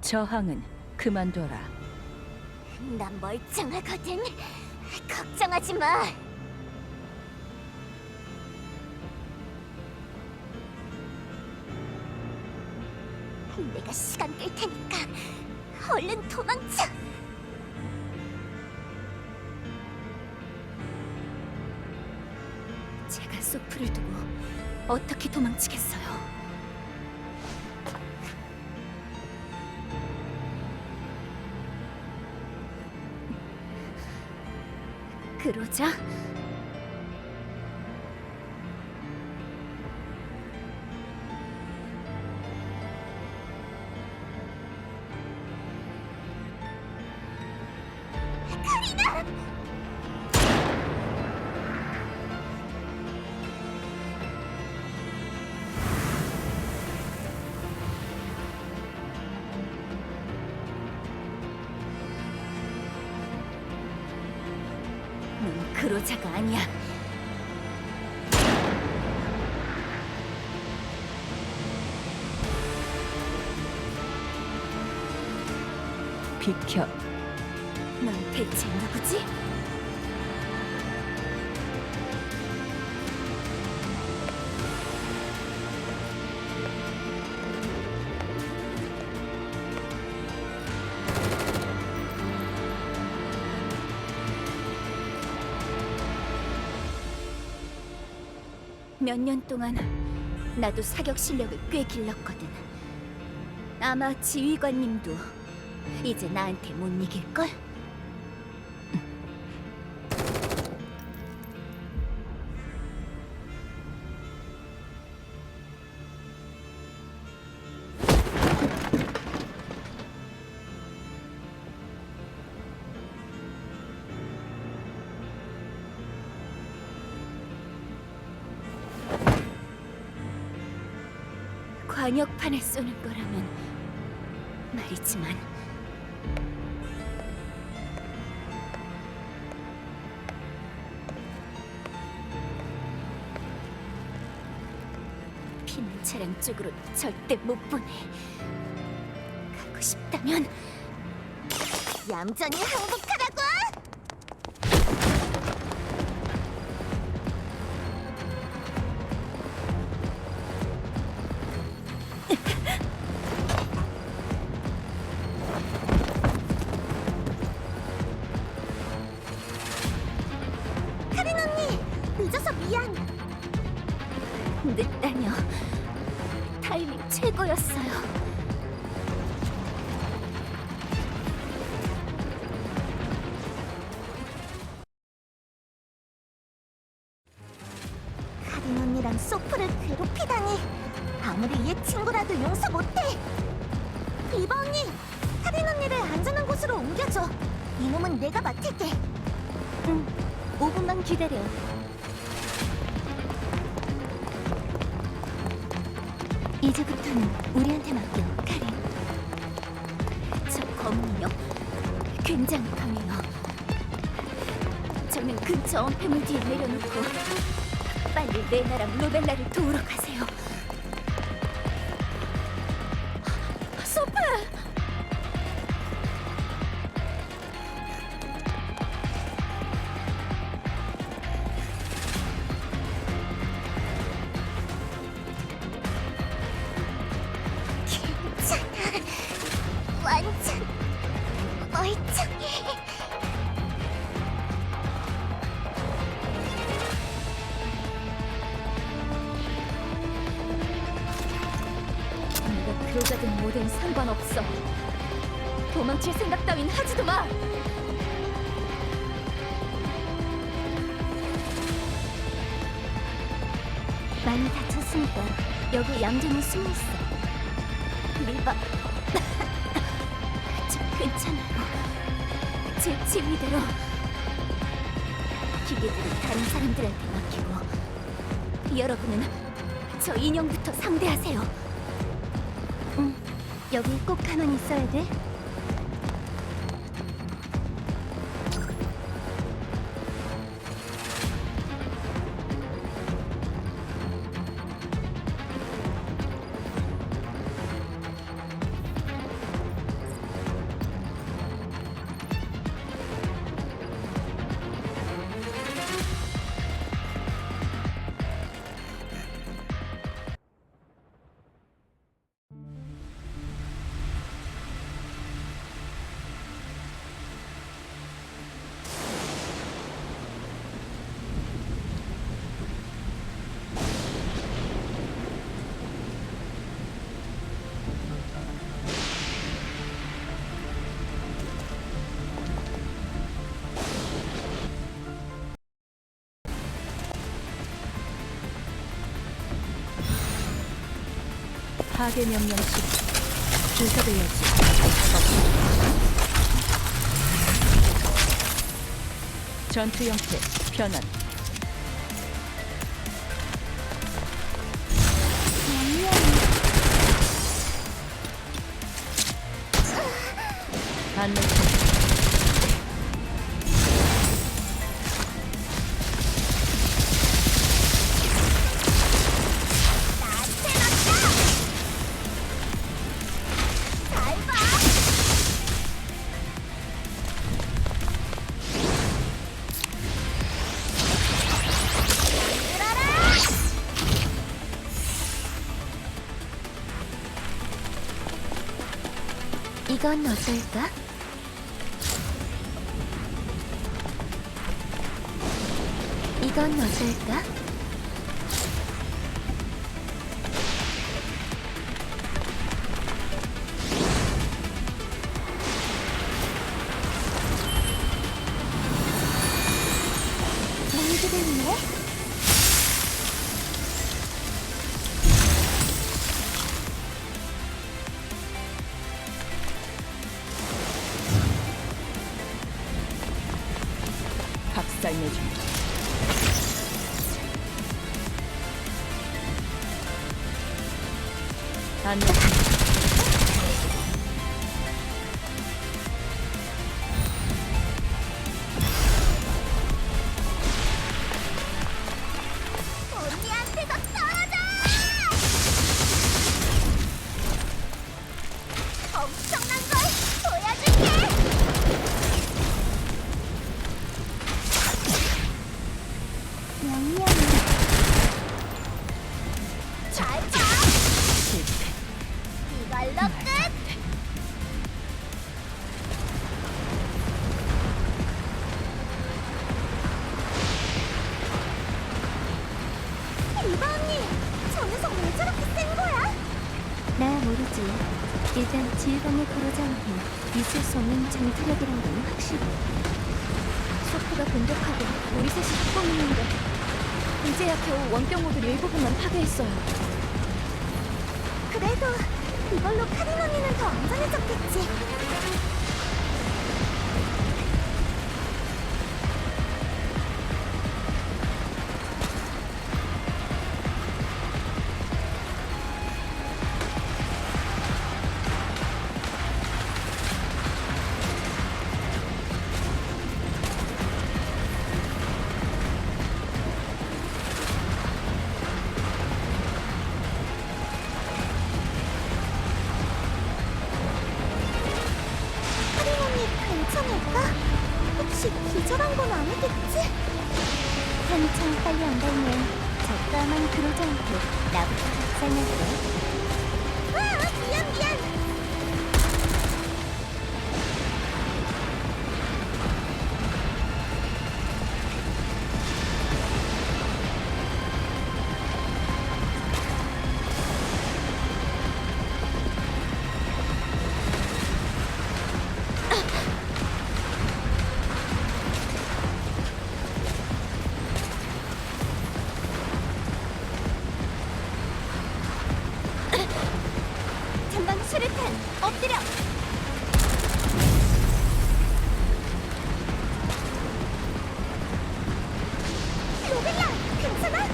저항은 그만둬라. 난 멀쩡하거든. 걱정하지 마. 내가 시간 끌 테니까 얼른 도망쳐. 소프를 두고 어떻게 도망치겠어요? 그러자 넌 그로자가 아니야. 비켜. 넌 대체 누구지? 몇 년 동안 나도 사격 실력을 꽤 길렀거든. 아마 지휘관님도 이제 나한테 못 이길걸? 관역판에 쏘는 거라면 말이지만 피난 차량 쪽으로 절대 못 보내. 가고 싶다면 얌전히 항복하라고! 카린 언니! 늦어서 미안! 늦다뇨. 타이밍 최고였어요. 카린 언니랑 소프를 괴롭히다니. 아무리 얘 친구라도 용서 못해. 리바 언니! 카린 언니를 안전한 곳으로 옮겨줘. 이놈은 내가 맡을게. 응, 5분만 기다려. 이제부터는 우리한테 맡겨, 카린. 저 검은 인형 굉장히 강해요. 저는 근처 엄폐물 뒤에 내려놓고 빨리 레나랑 로벨라를 도우러 가세요. 소프! 괜찮아. 완전 멀쩡해. 내가 그로자든 뭐든 상관없어. 도망칠 생각 따윈 하지도 마. 많이 다쳤으니까 여기 얌전히 숨어 있어. 리바, 저 괜찮아요. 제 지휘대로 기계들을 다른 사람들한테 맡기고 여러분은 저 인형부터 상대하세요. 응, 여기 꼭 가만히 있어야 돼. 파괴 명령식 분석해야지. 전투 형태 변환. 안녕. 이건 어떨까? 이건 어떨까? 모이게 박살내준. 안녕. 언니한테서 떨어져! 엄청난 걸 보여줄게! 명령. 잘 봐! 실패. 이걸로 끝! 리바 언니! 저 녀석 왜 저렇게 센 거야? 나 모르지. 일단 지휘관의 고로자한테 있을 수 없는 전투력이란 건 확실해. 소프가 공격하고 우리 셋이 합봉했는데 이제야 겨우 원격 모듈 일부분만 파괴했어요. 그래도 이걸로 카린 언니는 더 안전해졌겠지. 카린 언니 괜찮을까? 혹시 기절한 건 아니겠지? 한참 빨리 안 가면 저 까만 그로자한테 나부터 박살낼게. 미안. 전방 수류탄 엎드려. 로벨라 괜찮아?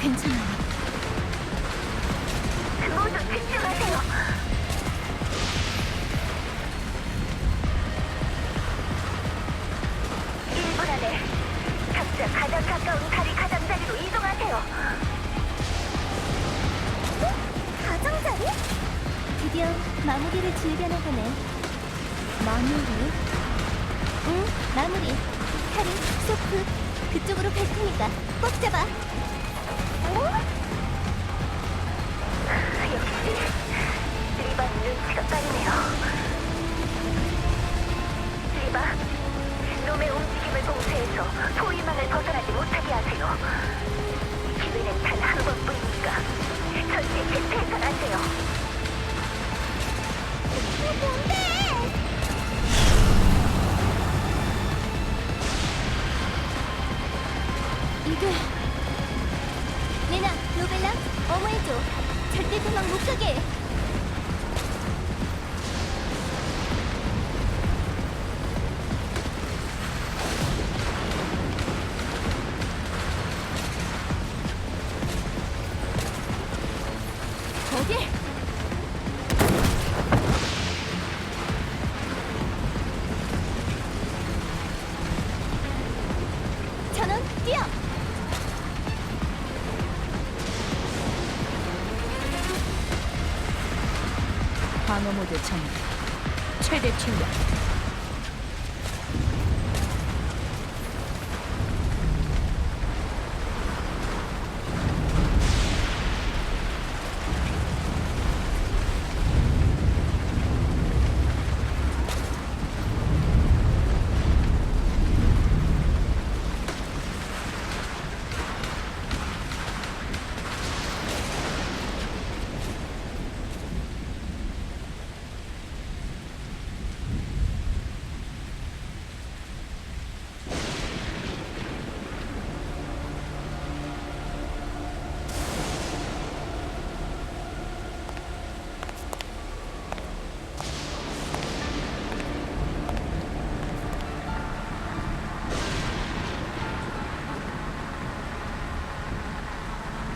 괜찮아요. 모두 집중하세요. 1분 안에 각자 가장 가까운 다리 가장자리로 이동하세요. 가장자리? 드디어 마무리를 즐겨나가네. 마무리. 응, 마무리. 카린, 소프, 그쪽으로 갈 테니까 꼭 잡아. 역시 리바 눈치가 빠르네요. 리바, 놈의 움직임을 봉쇄해서 소위망을 벗어나지 못하게 하세요. 기회는 단 한 번뿐이니까 절대 실패해선 안 돼요. 뭔데? 이게 야, 로벨라, 어머해줘. 절대 도망 못 가게 해. 거기! 전원 뛰어! 방어 모드 전개. 최대 출력.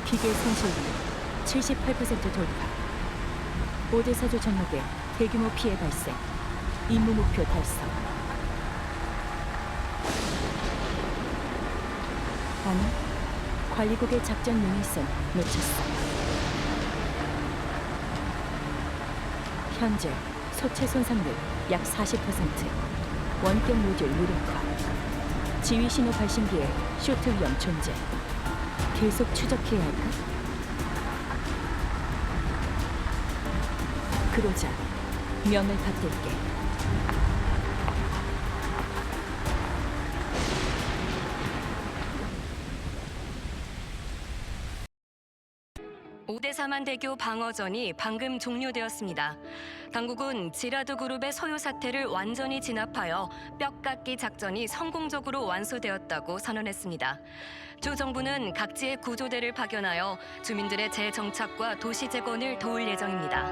기계 손실률 78% 돌파. 5대 사조 전역에 대규모 피해 발생. 임무 목표 달성. 아니, 관리국의 작전 유닛은 놓쳤어. 현재 소체 손상률 약 40%. 원격 모듈 무력화. 지휘 신호 발신기에 쇼트 위험 존재. 계속 추적해야 할까? 그러자 명을 받들게. 오대사만대교 방어전이 방금 종료되었습니다. 당국은 지라드 그룹의 소요 사태를 완전히 진압하여 뼈깎기 작전이 성공적으로 완수되었다고 선언했습니다. 주 정부는 각지에 구조대를 파견하여 주민들의 재정착과 도시 재건을 도울 예정입니다.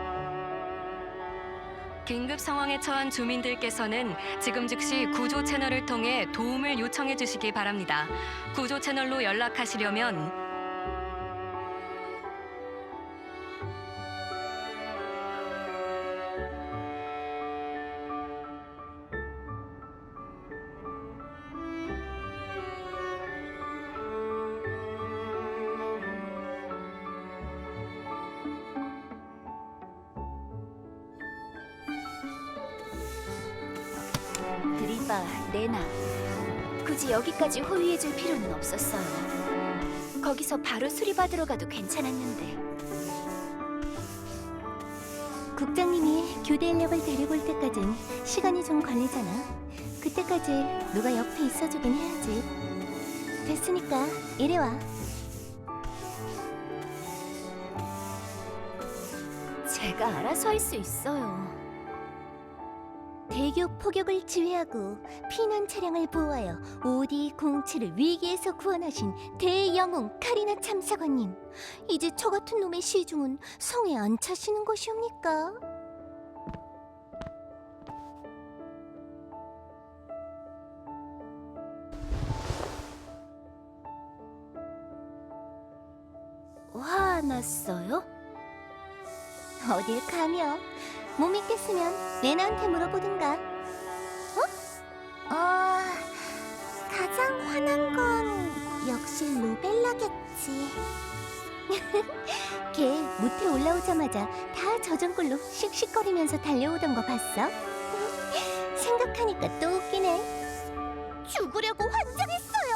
긴급 상황에 처한 주민들께서는 지금 즉시 구조 채널을 통해 도움을 요청해 주시기 바랍니다. 구조 채널로 연락하시려면 드리바, 레나. 굳이 여기까지 호위해줄 필요는 없었어요. 거기서 바로 수리받으러 가도 괜찮았는데. 국장님이 교대 인력을 데려올 때까진 시간이 좀 걸리잖아. 그때까지 누가 옆에 있어주긴 해야지. 됐으니까 이리 와. 제가 알아서 할 수 있어요. 대교 포격을 지휘하고 피난 차량을 보호하여 OD-07을 위기에서 구원하신 대영웅 카리나 참사관님. 이제 저 같은 놈의 시중은 성에 안 차시는 것이옵니까? 화났어요? 어딜 가며? 못 믿겠으면 레나한테 물어보든가. 가장 화난 건 역시 로벨라겠지. 걔 무태 올라오자마자 다 저전골로 씩씩거리면서 달려오던 거 봤어? 생각하니까 또 웃기네. 죽으려고 환장했어요.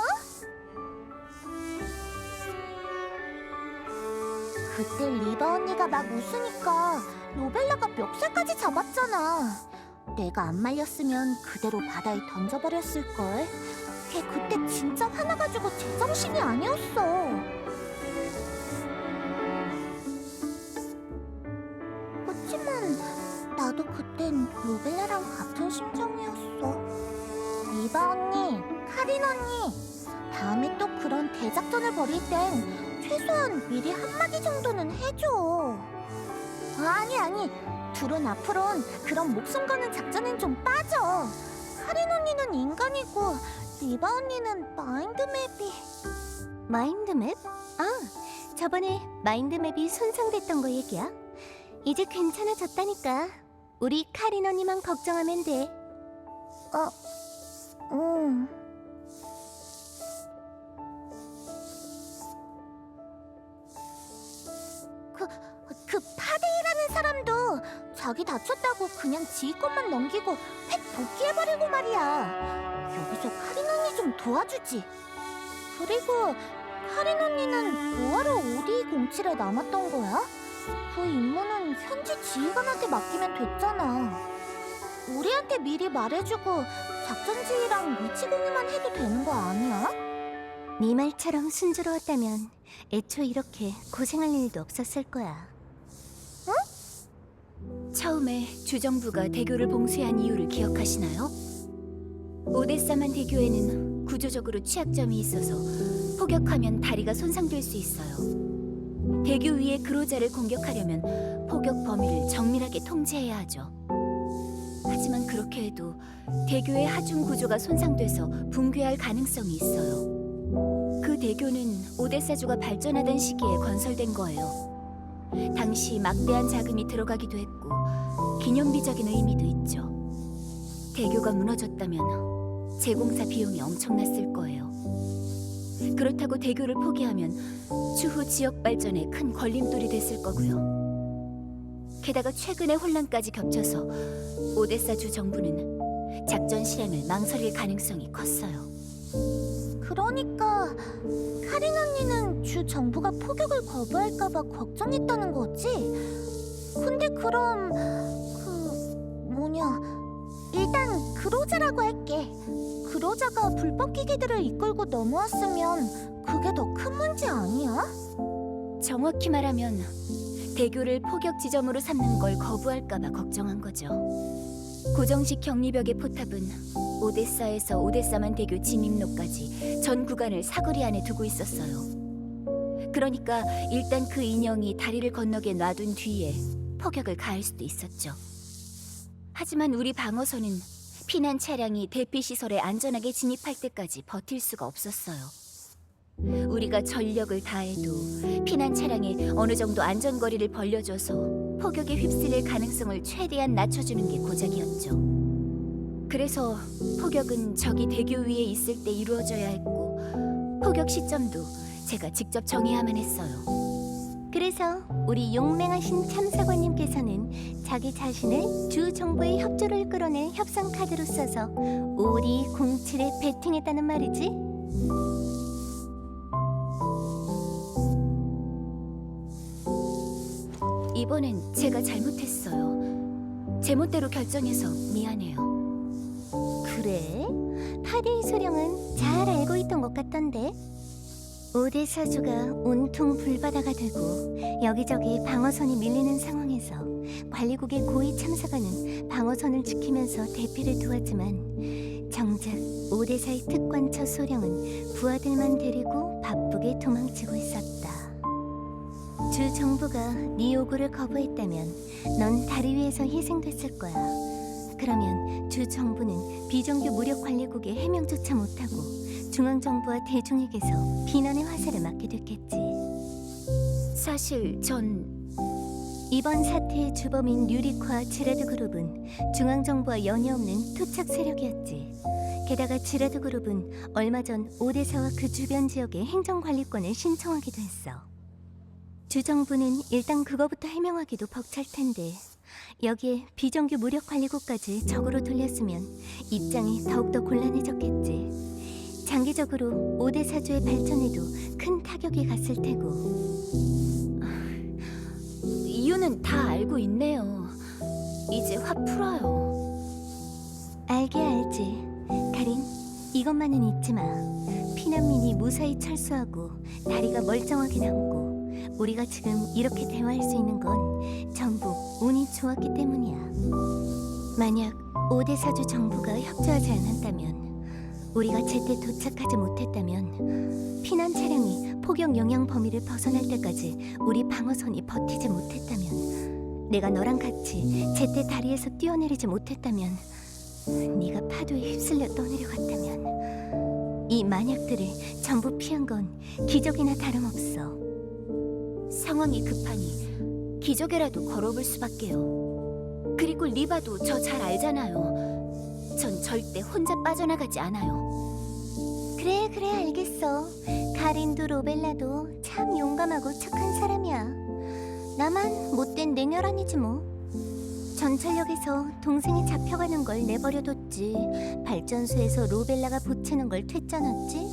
그때 리바 언니가 막 웃으니까 로벨라가 멱살까지 잡았잖아. 내가 안 말렸으면 그대로 바다에 던져버렸을걸. 걔 그때 진짜 화나가지고 제정신이 아니었어. 그치만 나도 그땐 로벨라랑 같은 심정이었어. 리바 언니, 카린 언니, 다음에 또 그런 대작전을 벌일 땐 최소한 미리 한마디 정도는 해줘. 아니. 둘은 앞으론 그런 목숨 거는 작전엔 좀 빠져. 카린 언니는 인간이고 리바 언니는 마인드맵이... 마인드맵? 아, 저번에 마인드맵이 손상됐던 거 얘기야. 이제 괜찮아졌다니까. 우리 카린 언니만 걱정하면 돼. 그 파데이라는 사람도 자기 다쳤다고 그냥 지 것만 넘기고 획 복귀해버리고 말이야. 여기서 카린 언니 좀 도와주지. 그리고 카린 언니는 뭐하러 OD07에 남았던 거야? 그 임무는 현지 지휘관한테 맡기면 됐잖아. 우리한테 미리 말해주고 작전 지휘랑 위치 공유만 해도 되는 거 아니야? 네 말처럼 순조로웠다면 애초에 이렇게 고생할 일도 없었을 거야. 처음에 주정부가 대교를 봉쇄한 이유를 기억하시나요? 오데사만 대교에는 구조적으로 취약점이 있어서 포격하면 다리가 손상될 수 있어요. 대교 위의 그로자를 공격하려면 포격 범위를 정밀하게 통제해야 하죠. 하지만 그렇게 해도 대교의 하중 구조가 손상돼서 붕괴할 가능성이 있어요. 그 대교는 오데사주가 발전하던 시기에 건설된 거예요. 당시 막대한 자금이 들어가기도 했고 기념비적인 의미도 있죠. 대교가 무너졌다면 재공사 비용이 엄청났을 거예요. 그렇다고 대교를 포기하면 추후 지역 발전에 큰 걸림돌이 됐을 거고요. 게다가 최근의 혼란까지 겹쳐서 오데사주 정부는 작전 실행을 망설일 가능성이 컸어요. 그러니까 카린 언니는 주 정부가 포격을 거부할까봐 걱정했다는 거지? 근데 그럼 일단 그로자라고 할게. 그로자가 불법 기계들을 이끌고 넘어왔으면 그게 더 큰 문제 아니야? 정확히 말하면 대교를 포격 지점으로 삼는 걸 거부할까봐 걱정한 거죠. 고정식 격리벽의 포탑은 오데사에서 오데사만 대교 진입로까지 전 구간을 사거리 안에 두고 있었어요. 그러니까 일단 그 인형이 다리를 건너게 놔둔 뒤에 포격을 가할 수도 있었죠. 하지만 우리 방어선은 피난 차량이 대피 시설에 안전하게 진입할 때까지 버틸 수가 없었어요. 우리가 전력을 다해도 피난 차량에 어느 정도 안전거리를 벌려줘서 포격에 휩쓸릴 가능성을 최대한 낮춰주는 게 고작이었죠. 그래서 포격은 적이 대교 위에 있을 때 이루어져야 했고 포격 시점도 제가 직접 정해야만 했어요. 그래서 우리 용맹하신 참사관님께서는 자기 자신을 주 정부의 협조를 끌어낼 협상 카드로 써서 오리 07에 베팅했다는 말이지? 이번엔 제가 잘못했어요. 제멋대로 결정해서 미안해요. 그래? 파데이 소령은 잘 알고 있던 것 같던데. 오데사주가 온통 불바다가 되고 여기저기 방어선이 밀리는 상황에서 관리국의 고위 참사관은 방어선을 지키면서 대피를 도왔지만 정작 오데사의 특관처 소령은 부하들만 데리고 바쁘게 도망치고 있었다. 주 정부가 네 요구를 거부했다면 넌 다리 위에서 희생됐을 거야. 그러면 주 정부는 비정규 무력 관리국의 해명조차 못하고 중앙정부와 대중에게서 비난의 화살을 맞게 됐겠지. 사실 전 이번 사태의 주범인 류리코와 지라드 그룹은 중앙정부와 연이 없는 토착 세력이었지. 게다가 지라드 그룹은 얼마 전 오데사와 그 주변 지역의 행정관리권을 신청하기도 했어. 주정부는 일단 그거부터 해명하기도 벅찰 텐데 여기에 비정규 무력관리국까지 적으로 돌렸으면 입장이 더욱더 곤란해졌겠지. 장기적으로 오데사주의 발전에도 큰 타격이 갔을 테고. 이유는 다 알고 있네요. 이제 화 풀어요. 알게 알지. 카린, 이것만은 잊지 마. 피난민이 무사히 철수하고 다리가 멀쩡하게 남고 우리가 지금 이렇게 대화할 수 있는 건 전부 운이 좋았기 때문이야. 만약 오데사주 정부가 협조하지 않았다면, 우리가 제때 도착하지 못했다면 피난 차량이 폭격 영향 범위를 벗어날 때까지 우리 방어선이 버티지 못했다면, 내가 너랑 같이 제때 다리에서 뛰어내리지 못했다면, 네가 파도에 휩쓸려 떠내려갔다면, 이 만약들을 전부 피한 건 기적이나 다름없어. 상황이 급하니 기적이라도 걸어볼 수밖에요. 그리고 리바도 저 잘 알잖아요. 전 절대 혼자 빠져나가지 않아요. 그래 알겠어. 카린도 로벨라도 참 용감하고 착한 사람이야. 나만 못된 냉혈한이지 뭐. 전철역에서 동생이 잡혀가는 걸 내버려뒀지. 발전소에서 로벨라가 보채는 걸 퇴짜놨지.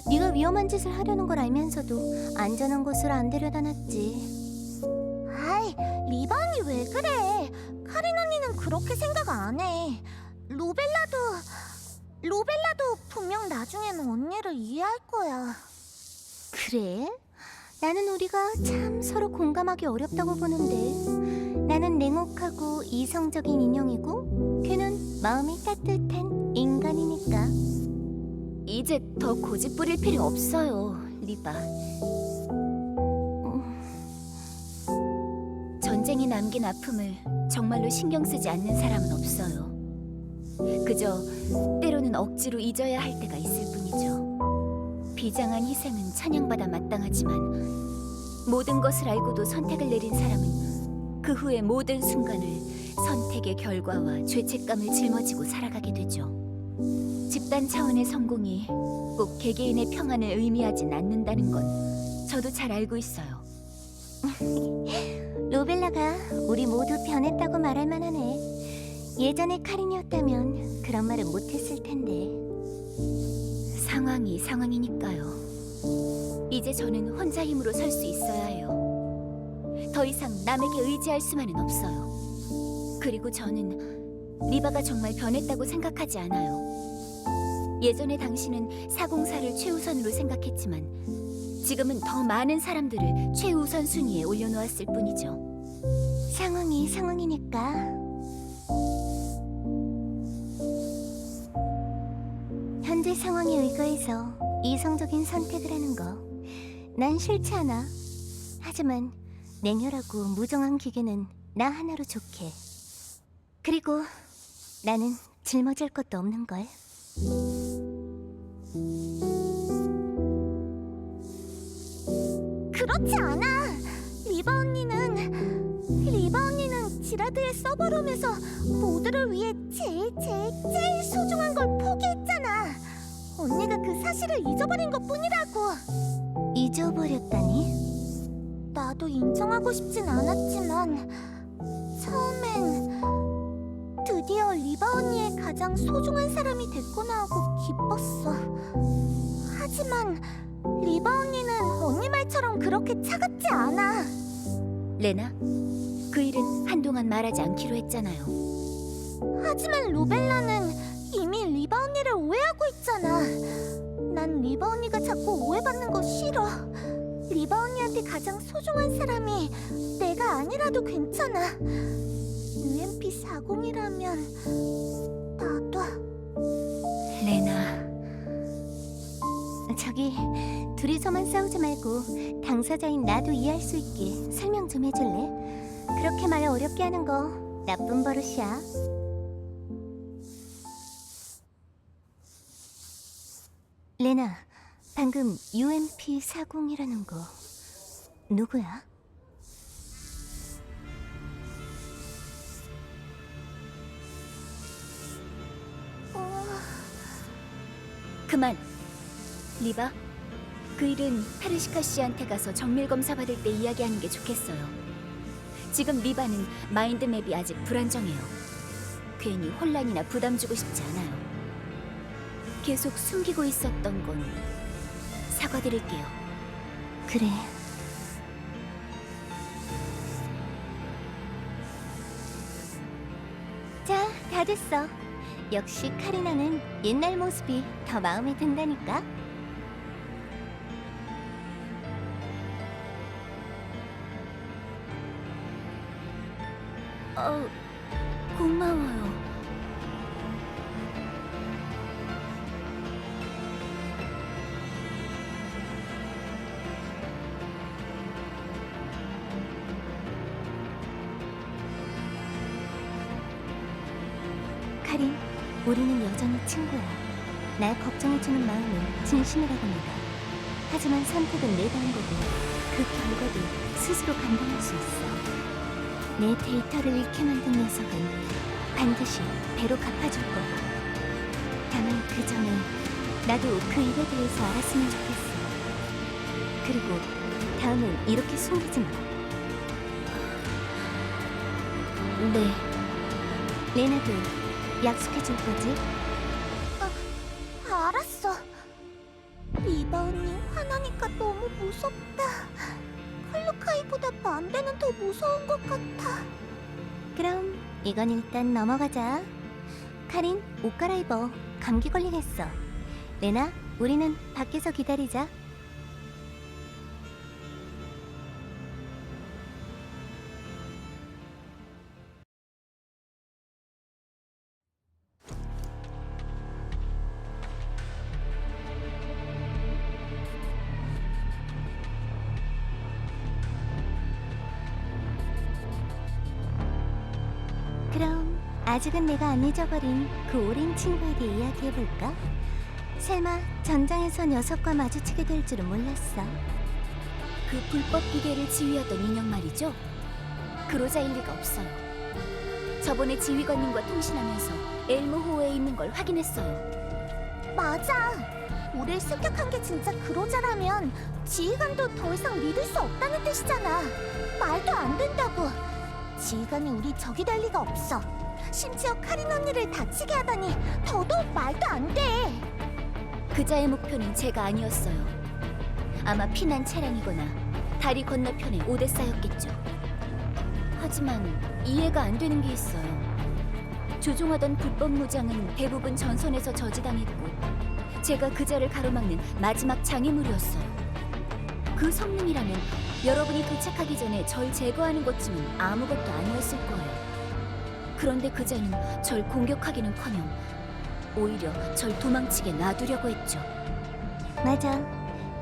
네가 위험한 짓을 하려는 걸 알면서도 안전한 곳으로 안 데려다 놨지. 아이, 리바 언니 왜 그래? 카린 언니는 그렇게 생각 안 해. 로벨라도 분명 나중에는 언니를 이해할 거야. 그래? 나는 우리가 참 서로 공감하기 어렵다고 보는데. 나는 냉혹하고 이성적인 인형이고 걔는 마음이 따뜻한 인간이니까. 이제 더 고집 부릴 필요 없어요, 리바. 전쟁이 남긴 아픔을 정말로 신경 쓰지 않는 사람은 없어요. 그저 때로는 억지로 잊어야 할 때가 있을 뿐이죠. 비장한 희생은 찬양받아 마땅하지만 모든 것을 알고도 선택을 내린 사람은 그 후의 모든 순간을 선택의 결과와 죄책감을 짊어지고 살아가게 되죠. 집단 차원의 성공이 꼭 개개인의 평안을 의미하진 않는다는 건 저도 잘 알고 있어요. 로벨라가 우리 모두 변했다고 말할 만하네. 예전에 카린이었다면 그런 말은 못했을 텐데. 상황이 상황이니까요. 이제 저는 혼자 힘으로 설 수 있어야 해요. 더 이상 남에게 의지할 수만은 없어요. 그리고 저는 리바가 정말 변했다고 생각하지 않아요. 예전에 당신은 사공사를 최우선으로 생각했지만 지금은 더 많은 사람들을 최우선 순위에 올려놓았을 뿐이죠. 상황이 상황이니까. 현재 상황에 의거해서 이성적인 선택을 하는 거 난 싫지 않아. 하지만 냉혈하고 무정한 기계는 나 하나로 좋게. 그리고 나는 짊어질 것도 없는걸. 그렇지 않아. 리바 언니는 지라드의 서버룸에서 모두를 위해 제일 소중한 걸 포기했잖아. 언니가 그 사실을 잊어버린 것뿐이라고. 잊어버렸다니? 나도 인정하고 싶진 않았지만 처음엔 드디어 리바 언니의 가장 소중한 사람이 됐구나 하고 기뻤어. 하지만 리바 언니는 언니 말처럼 그렇게 차갑지 않아. 레나, 그 일은 한동안 말하지 않기로 했잖아요. 하지만 로벨라는 이미 리바 언니를 오해하고 있잖아. 난 리바 언니가 자꾸 오해받는 거 싫어. 리바 언니한테 가장 소중한 사람이 내가 아니라도 괜찮아. UMP-40이라면 나도. 레나, 저기 둘이서만 싸우지 말고 당사자인 나도 이해할 수 있게 설명 좀 해줄래? 그렇게 말을 어렵게 하는 거 나쁜 버릇이야. 레나, 방금 UMP-40이라는 거 누구야? 그만. 리바, 그 일은 페르시카 씨한테 가서 정밀 검사 받을 때 이야기하는 게 좋겠어요. 지금 리바는 마인드맵이 아직 불안정해요. 괜히 혼란이나 부담 주고 싶지 않아요. 계속 숨기고 있었던 건 사과드릴게요. 그래. 자, 다 됐어. 역시 카리나는 옛날 모습이 더 마음에 든다니까. 고마워요. 카린, 우리는 여전히 친구야. 날 걱정해주는 마음은 진심이라고 믿어. 하지만 선택은 내가 한 거고 그 결과도 스스로 감당할 수 있어. 내 데이터를 잃게 만든 녀석은 반드시 배로 갚아줄 거야. 다만 그 전에 나도 그 일에 대해서 알았으면 좋겠어. 그리고 다음은 이렇게 숨기지 마. 네. 레나도 약속해줄 거지? 알았어. 리바 언니 화나니까 너무 무섭다. 클루카이보다 만배는 더 무서운 것 같아. 그럼 이건 일단 넘어가자. 카린, 옷 갈아입어. 감기 걸리겠어. 레나, 우리는 밖에서 기다리자. 그럼 아직은 내가 안 잊어버린 그 오랜 친구에 대해 이야기해볼까? 설마 전장에서 녀석과 마주치게 될 줄은 몰랐어. 그 불법 기계를 지휘하던 인형 말이죠? 그로자일 리가 없어요. 저번에 지휘관님과 통신하면서 엘모호에 있는 걸 확인했어요. 맞아. 우릴 습격한 게 진짜 그로자라면 지휘관도 더 이상 믿을 수 없다는 뜻이잖아. 말도 안 된다고. 지휘관이 우리 적이 될 리가 없어. 심지어 카린 언니를 다치게 하다니 더더욱 말도 안 돼. 그자의 목표는 제가 아니었어요. 아마 피난 차량이거나 다리 건너편의 오데사였겠죠. 하지만 이해가 안 되는 게 있어요. 조종하던 불법 무장은 대부분 전선에서 저지당했고 제가 그자를 가로막는 마지막 장애물이었어요. 그 성능이라면 여러분이 도착하기 전에 절 제거하는 것쯤은 아무것도 아니었을 거예요. 그런데 그자는 절 공격하기는커녕 오히려 절 도망치게 놔두려고 했죠. 맞아.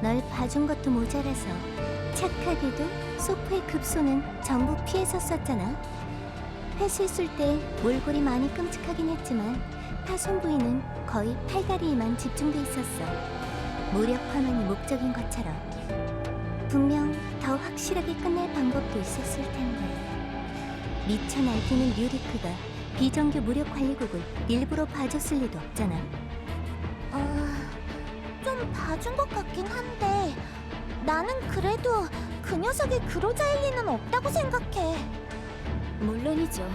널 봐준 것도 모자라서 착하게도 소프의 급소는 전부 피해서 썼잖아. 회수했을 때 몰골이 많이 끔찍하긴 했지만 타손 부위는 거의 팔다리에만 집중돼 있었어. 무력 화만이 목적인 것처럼. 분명 더 확실하게 끝낼 방법도 있었을 텐데. 미쳐 날뛰는 뮤리크가 비정규 무력 관리국을 일부러 봐줬을 리도 없잖아. 좀 봐준 것 같긴 한데 나는 그래도 그 녀석이 그로자일 리는 없다고 생각해. 물론이죠.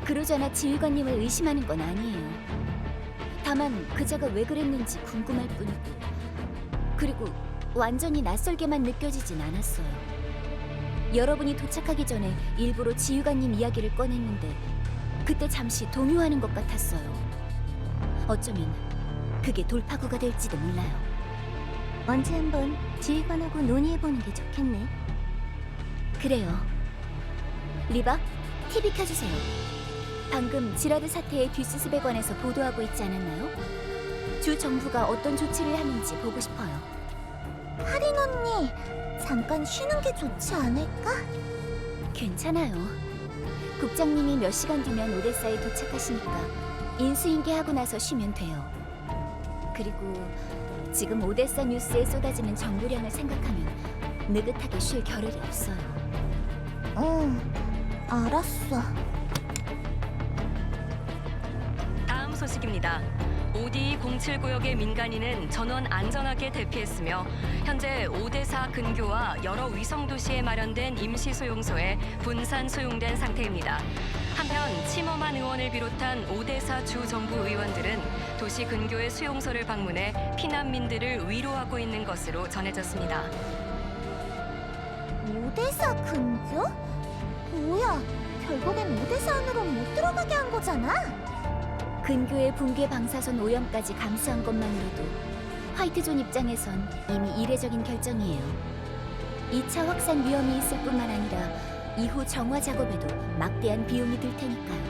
그로자나 지휘관님을 의심하는 건 아니에요. 다만 그자가 왜 그랬는지 궁금할 뿐이고, 그리고 완전히 낯설게만 느껴지진 않았어요. 여러분이 도착하기 전에 일부러 지휘관님 이야기를 꺼냈는데 그때 잠시 동요하는 것 같았어요. 어쩌면 그게 돌파구가 될지도 몰라요. 언제 한번 지휘관하고 논의해보는 게 좋겠네. 그래요. 리바, TV 켜주세요. 방금 지라드 사태의 뒷수습에 관해서 보도하고 있지 않았나요? 주 정부가 어떤 조치를 하는지 보고 싶어요. 카린 언니, 잠깐 쉬는 게 좋지 않을까? 괜찮아요. 국장님이 몇 시간 뒤면 오데사에 도착하시니까 인수인계하고 나서 쉬면 돼요. 그리고 지금 오데사 뉴스에 쏟아지는 정보량을 생각하면 느긋하게 쉴 겨를이 없어요. 알았어. 다음 소식입니다. OD 07구역의 민간인은 전원 안전하게 대피했으며 현재 오데사 근교와 여러 위성 도시에 마련된 임시 소용소에 분산 수용된 상태입니다. 한편 치머만 의원을 비롯한 오데사 주 정부 의원들은 도시 근교의 수용소를 방문해 피난민들을 위로하고 있는 것으로 전해졌습니다. 오데사 근교? 뭐야, 결국엔 오데사 안으로 못 들어가게 한 거잖아? 근교의 붕괴 방사선 오염까지 감수한 것만으로도 화이트존 입장에선 이미 이례적인 결정이에요. 2차 확산 위험이 있을 뿐만 아니라 이후 정화 작업에도 막대한 비용이 들 테니까요.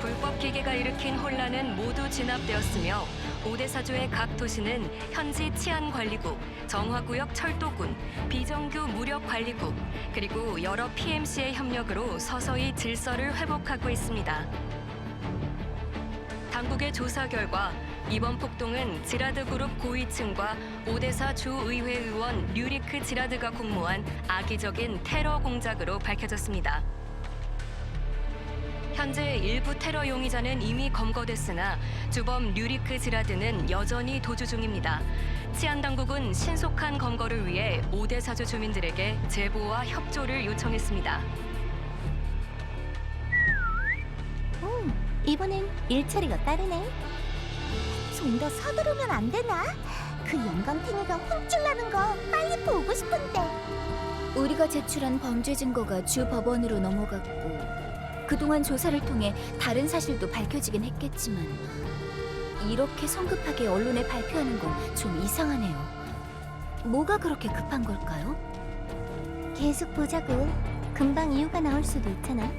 불법 기계가 일으킨 혼란은 모두 진압되었으며 오데사주의 각 도시는 현지 치안관리국, 정화구역 철도군, 비정규 무력관리국, 그리고 여러 PMC의 협력으로 서서히 질서를 회복하고 있습니다. 당국의 조사 결과 이번 폭동은 지라드 그룹 고위층과 오데사 주의회 의원 류리크 지라드가 공모한 악의적인 테러 공작으로 밝혀졌습니다. 현재 일부 테러 용의자는 이미 검거됐으나 주범 류리크 지라드는 여전히 도주 중입니다. 치안 당국은 신속한 검거를 위해 오데사주 주민들에게 제보와 협조를 요청했습니다. 이번엔 일처리가 빠르네. 좀 더 서두르면 안 되나? 그 영감탱이가 혼쭐나는 거 빨리 보고 싶은데. 우리가 제출한 범죄 증거가 주 법원으로 넘어갔고 그동안 조사를 통해 다른 사실도 밝혀지긴 했겠지만 이렇게 성급하게 언론에 발표하는 건 좀 이상하네요. 뭐가 그렇게 급한 걸까요? 계속 보자고. 금방 이유가 나올 수도 있잖아.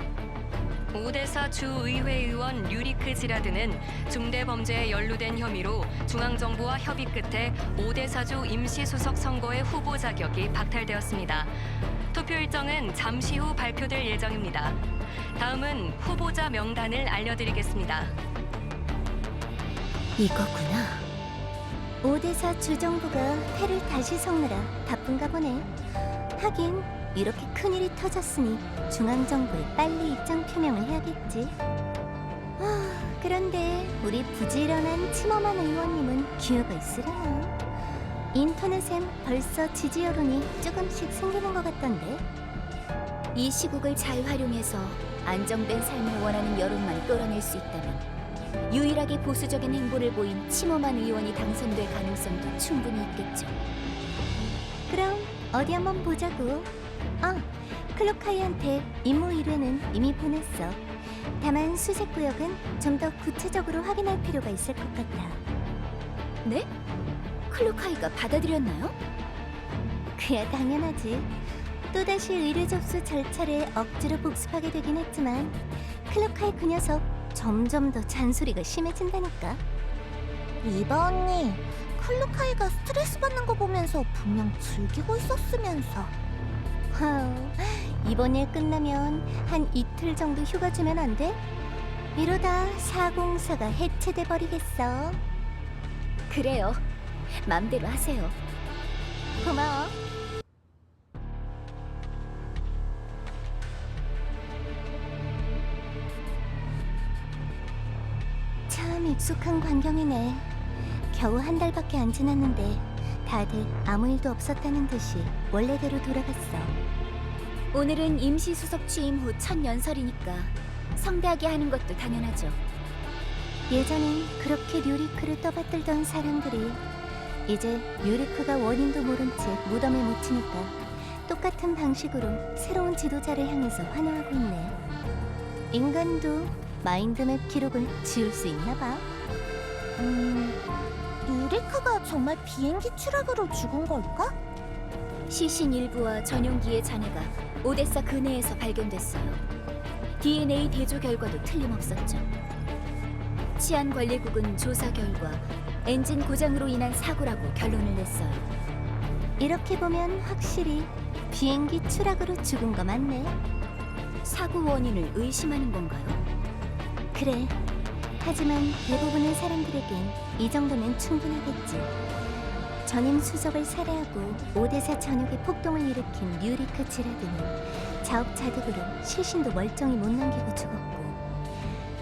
오데사 주의회 의원 류리크 지라드는 중대 범죄에 연루된 혐의로 중앙정부와 협의 끝에 오데사주 임시수석 선거의 후보 자격이 박탈되었습니다. 투표 일정은 잠시 후 발표될 예정입니다. 다음은 후보자 명단을 알려드리겠습니다. 이거구나. 오데사 주정부가 패를 다시 섞느라 바쁜가 보네. 하긴 이렇게 큰일이 터졌으니 중앙정부에 빨리 입장 표명을 해야겠지. 그런데 우리 부지런한 침엄한 의원님은 기회가 있으려나? 인터넷엔 벌써 지지 여론이 조금씩 생기는 것 같던데. 이 시국을 잘 활용해서 안정된 삶을 원하는 여론만 끌어낼 수 있다면 유일하게 보수적인 행보를 보인 침엄한 의원이 당선될 가능성도 충분히 있겠죠. 그럼 어디 한번 보자고. 클로카이한테 임무 의뢰는 이미 보냈어. 다만 수색 구역은 좀 더 구체적으로 확인할 필요가 있을 것 같아. 네? 클로카이가 받아들였나요? 그야 당연하지. 또다시 의뢰 접수 절차를 억지로 복습하게 되긴 했지만 클로카이 그 녀석 점점 더 잔소리가 심해진다니까. 이봐 언니, 클로카이가 스트레스 받는 거 보면서 분명 즐기고 있었으면서. 이번 일 끝나면 한 이틀 정도 휴가 주면 안 돼? 이러다 404가 해체돼 버리겠어. 그래요. 맘대로 하세요. 고마워. 참 익숙한 광경이네. 겨우 한 달밖에 안 지났는데 다들 아무 일도 없었다는 듯이 원래대로 돌아갔어. 오늘은 임시수석 취임 후 첫 연설이니까 성대하게 하는 것도 당연하죠. 예전엔 그렇게 류리크를 떠받들던 사람들이 이제 류리크가 원인도 모른 채 무덤에 묻히니까 똑같은 방식으로 새로운 지도자를 향해서 환호하고 있네. 인간도 마인드맵 기록을 지울 수 있나 봐. 류리크가 정말 비행기 추락으로 죽은 걸까? 시신 일부와 전용기의 잔해가 오데사 근해에서 발견됐어요. DNA 대조 결과도 틀림없었죠. 치안관리국은 조사 결과 엔진 고장으로 인한 사고라고 결론을 냈어요. 이렇게 보면 확실히 비행기 추락으로 죽은 거 맞네. 사고 원인을 의심하는 건가요? 그래. 하지만 대부분의 사람들에겐 이 정도면 충분하겠지. 전임 수석을 살해하고 오데사 전역에 폭동을 일으킨 류리크 지라드는 자업자득으로 시신도 멀쩡히 못 남기고 죽었고,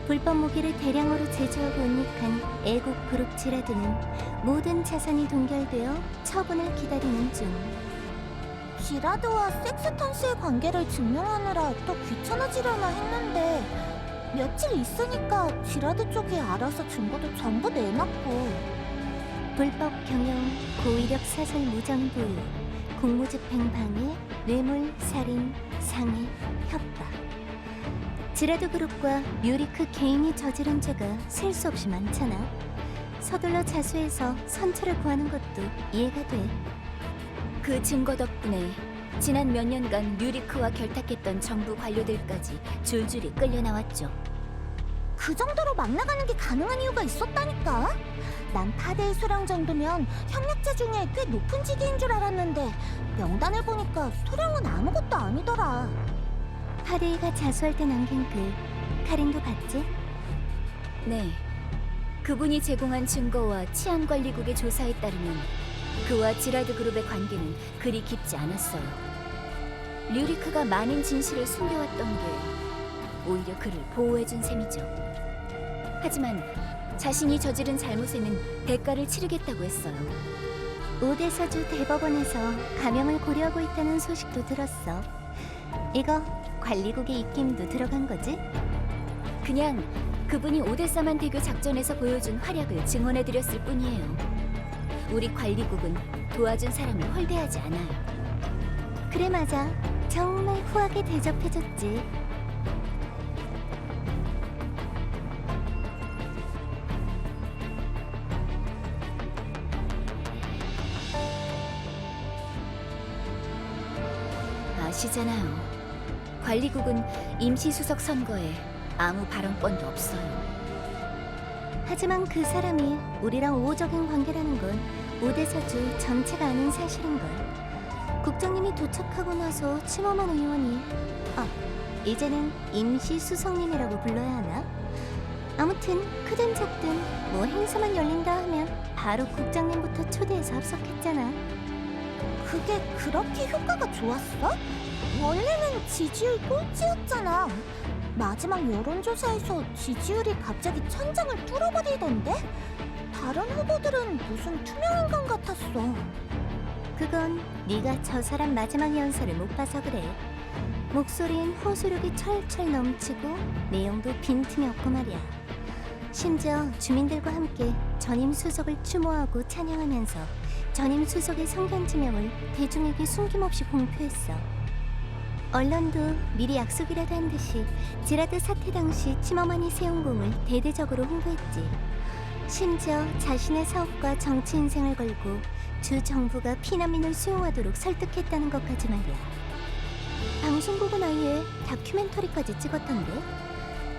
불법 무기를 대량으로 제조하고 은닉한 애국 그룹 지라드는 모든 자산이 동결되어 처분을 기다리는 중. 지라드와 섹스턴스의 관계를 증명하느라 더 귀찮아지려나 했는데 며칠 있으니까 지라드 쪽이 알아서 증거도 전부 내놨고, 불법 경영, 고위력 사설 무전 보유, 공무집행 방해, 뇌물, 살인, 상해, 협박. 지라드 그룹과 류리크 개인이 저지른 죄가 셀 수 없이 많잖아. 서둘러 자수해서 선처를 구하는 것도 이해가 돼. 그 증거 덕분에 지난 몇 년간 류리크와 결탁했던 정부 관료들까지 줄줄이 끌려 나왔죠. 그 정도로 막 나가는 게 가능한 이유가 있었다니까. 난 파데의 소량 정도면 협력자 중에 꽤 높은 직위인 줄 알았는데 명단을 보니까 소량은 아무것도 아니더라. 파데이가 자수할 때 남긴 글, 카린도 봤지? 네, 그분이 제공한 증거와 치안관리국의 조사에 따르면 그와 지라드 그룹의 관계는 그리 깊지 않았어요. 류리크가 많은 진실을 숨겨왔던 게 오히려 그를 보호해준 셈이죠. 하지만 자신이 저지른 잘못에는 대가를 치르겠다고 했어요. 오대사주 대법원에서 감형을 고려하고 있다는 소식도 들었어. 이거 관리국의 입김도 들어간 거지? 그냥 그분이 오데사만 대교 작전에서 보여준 활약을 증언해드렸을 뿐이에요. 우리 관리국은 도와준 사람을 홀대하지 않아요. 그래 맞아. 정말 후하게 대접해줬지. 아시잖아요. 관리국은 임시수석 선거에 아무 발언권도 없어요. 하지만 그 사람이 우리랑 우호적인 관계라는 건 오대사주 전체가 아는 사실인걸. 국장님이 도착하고 나서 치모만 의원이 이제는 임시수석님이라고 불러야 하나? 아무튼 크든 작든 뭐 행사만 열린다 하면 바로 국장님부터 초대해서 합석했잖아. 그게 그렇게 효과가 좋았어? 원래는 지지율 꼴찌였잖아. 마지막 여론조사에서 지지율이 갑자기 천장을 뚫어버리던데? 다른 후보들은 무슨 투명인간 같았어. 그건 네가 저 사람 마지막 연설을 못 봐서 그래. 목소리엔 호소력이 철철 넘치고 내용도 빈틈이 없고 말이야. 심지어 주민들과 함께 전임 수석을 추모하고 찬양하면서 전임 수석의 성견지명을 대중에게 숨김없이 공표했어. 언론도 미리 약속이라도 한 듯이 지라드 사태 당시 치머만이 세운 공을 대대적으로 홍보했지. 심지어 자신의 사업과 정치 인생을 걸고 주 정부가 피난민을 수용하도록 설득했다는 것까지 말이야. 방송국은 아예 다큐멘터리까지 찍었던데.